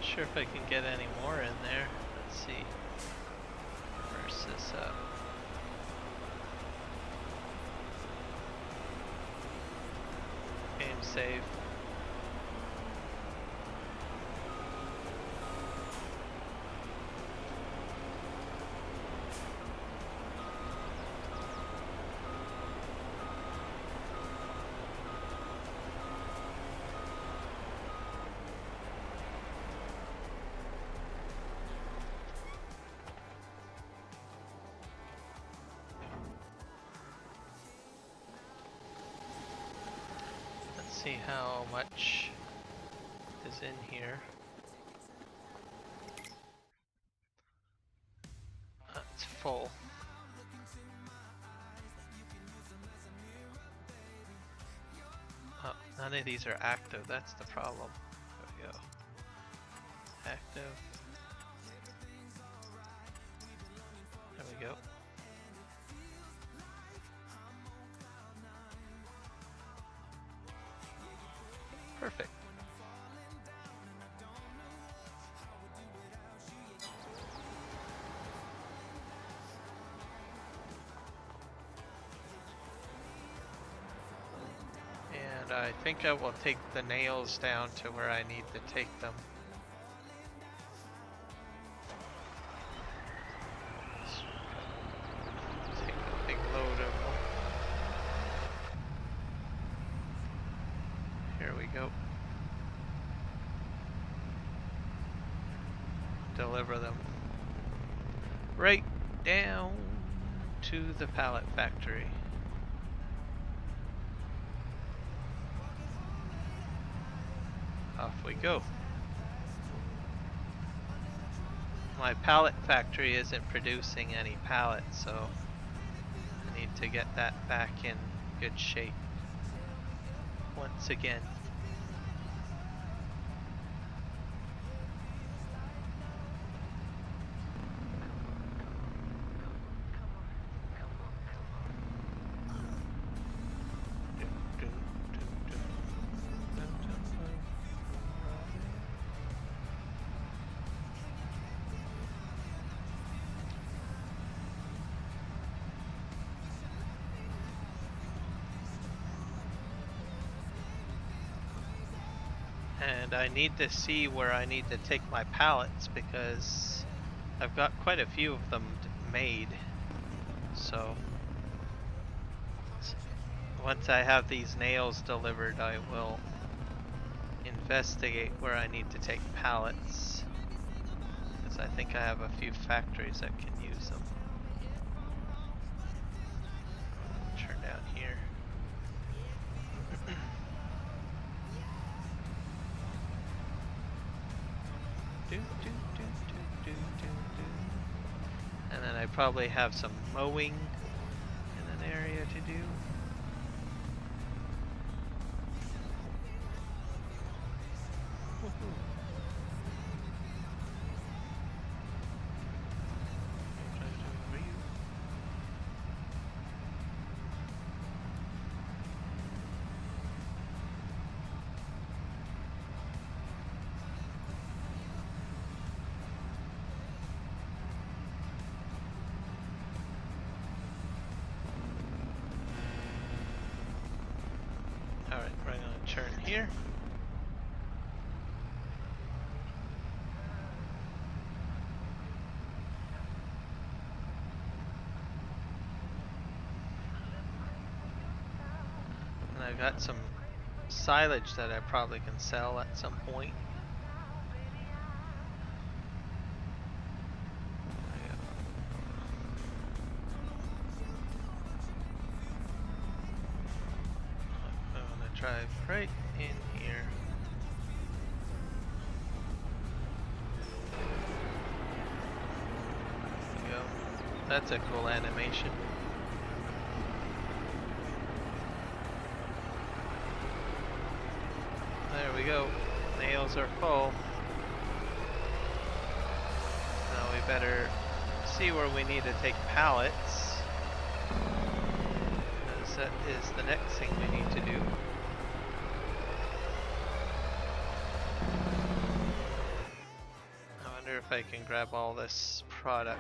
Sure if I can get any more in there. Let's see. Reverse this up. Game save. See how much is in here. It's full. None of these are active, that's the problem. There we go. Active. There we go. Perfect. And I think I will take the nails down to where I need to take them. Take a big load of them. Here we go. Deliver them right down to the pallet factory. Off we go. My pallet factory isn't producing any pallets, so I need to get that back in good shape once again. And I need to see where I need to take my pallets because I've got quite a few of them made. So once I have these nails delivered, I will investigate where I need to take pallets, because I think I have a few factories that can use them. Turn down here. And then I probably have some mowing in an area to do. Alright, we're going to turn here. And I've got some silage that I probably can sell at some point. Drive right in here. There we go. That's a cool animation. There we go. Nails are full. Now we better see where we need to take pallets, because that is the next thing we need to do. If I can grab all this product.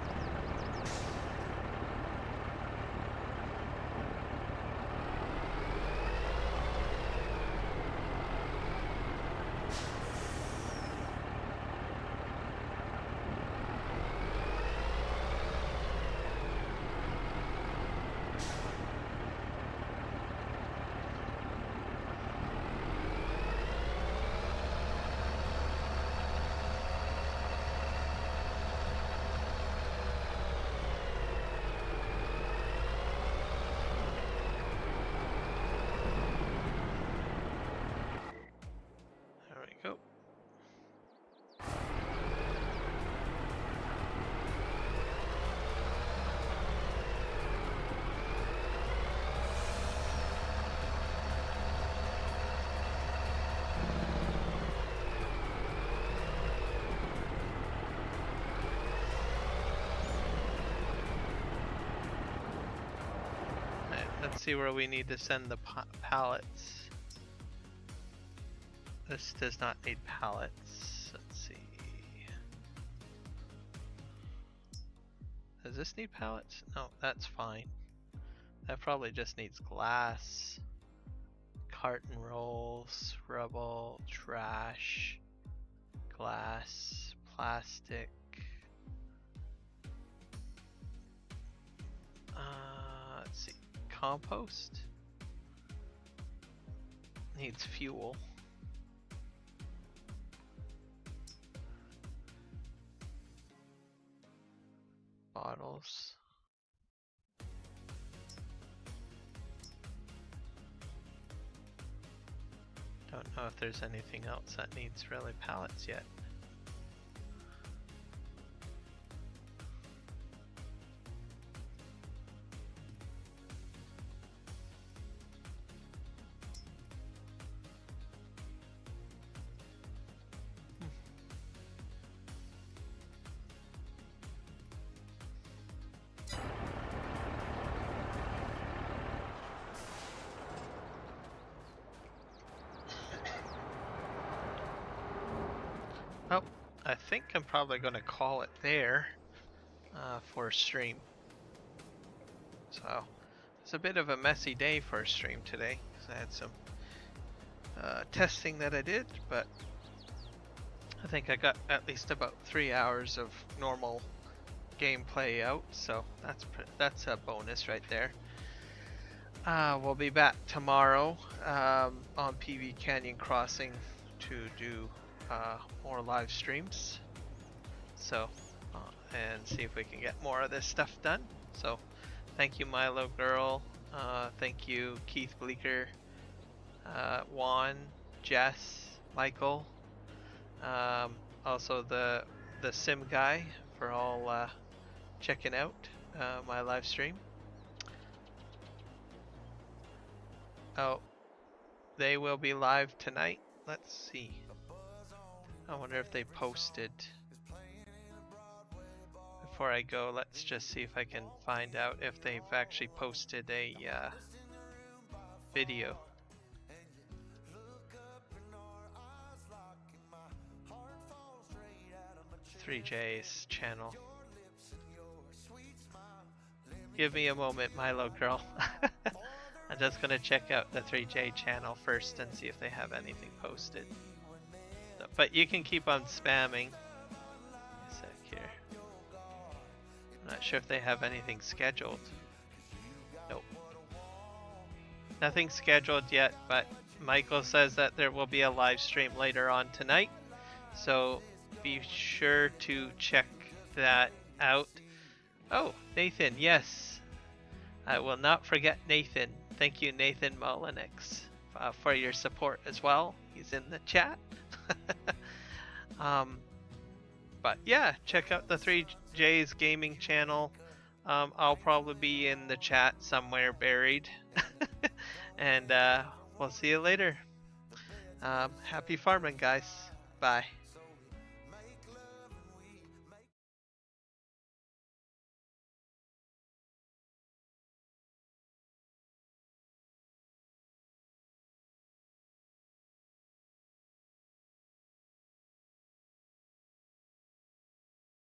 Let's see where we need to send the pallets. This does not need pallets. Let's see. Does this need pallets? No, that's fine. That probably just needs glass, carton rolls, rubble, trash, glass, plastic. Let's see. Compost needs fuel. Bottles. Don't know if there's anything else that needs really pallets yet. Oh, I think I'm probably going to call it there for a stream. So, it's a bit of a messy day for a stream today, because I had some testing that I did, but I think I got at least about 3 hours of normal gameplay out, so that's a bonus right there. We'll be back tomorrow on PV Canyon Crossing to do more live streams, so and see if we can get more of this stuff done. So thank you Milo Girl, thank you Keith Bleeker, Juan, Jess, Michael, also the Sim Guy for all checking out my live stream. Oh, they will be live tonight. Let's see. I wonder if they posted. Before I go, let's just see if I can find out if they've actually posted a video. J's channel. Give me a moment, Milo Girl. I'm just gonna check out the 3J channel first and see if they have anything posted. But you can keep on spamming. A sec here. I'm not sure if they have anything scheduled. Nope. Nothing scheduled yet, but Michael says that there will be a live stream later on tonight. So be sure to check that out. Oh, Nathan, yes. I will not forget Nathan. Thank you, Nathan Molinix, for your support as well. He's in the chat. But yeah, check out the 3J's gaming channel. I'll probably be in the chat somewhere buried. And we'll see you later. Happy farming, guys. Bye.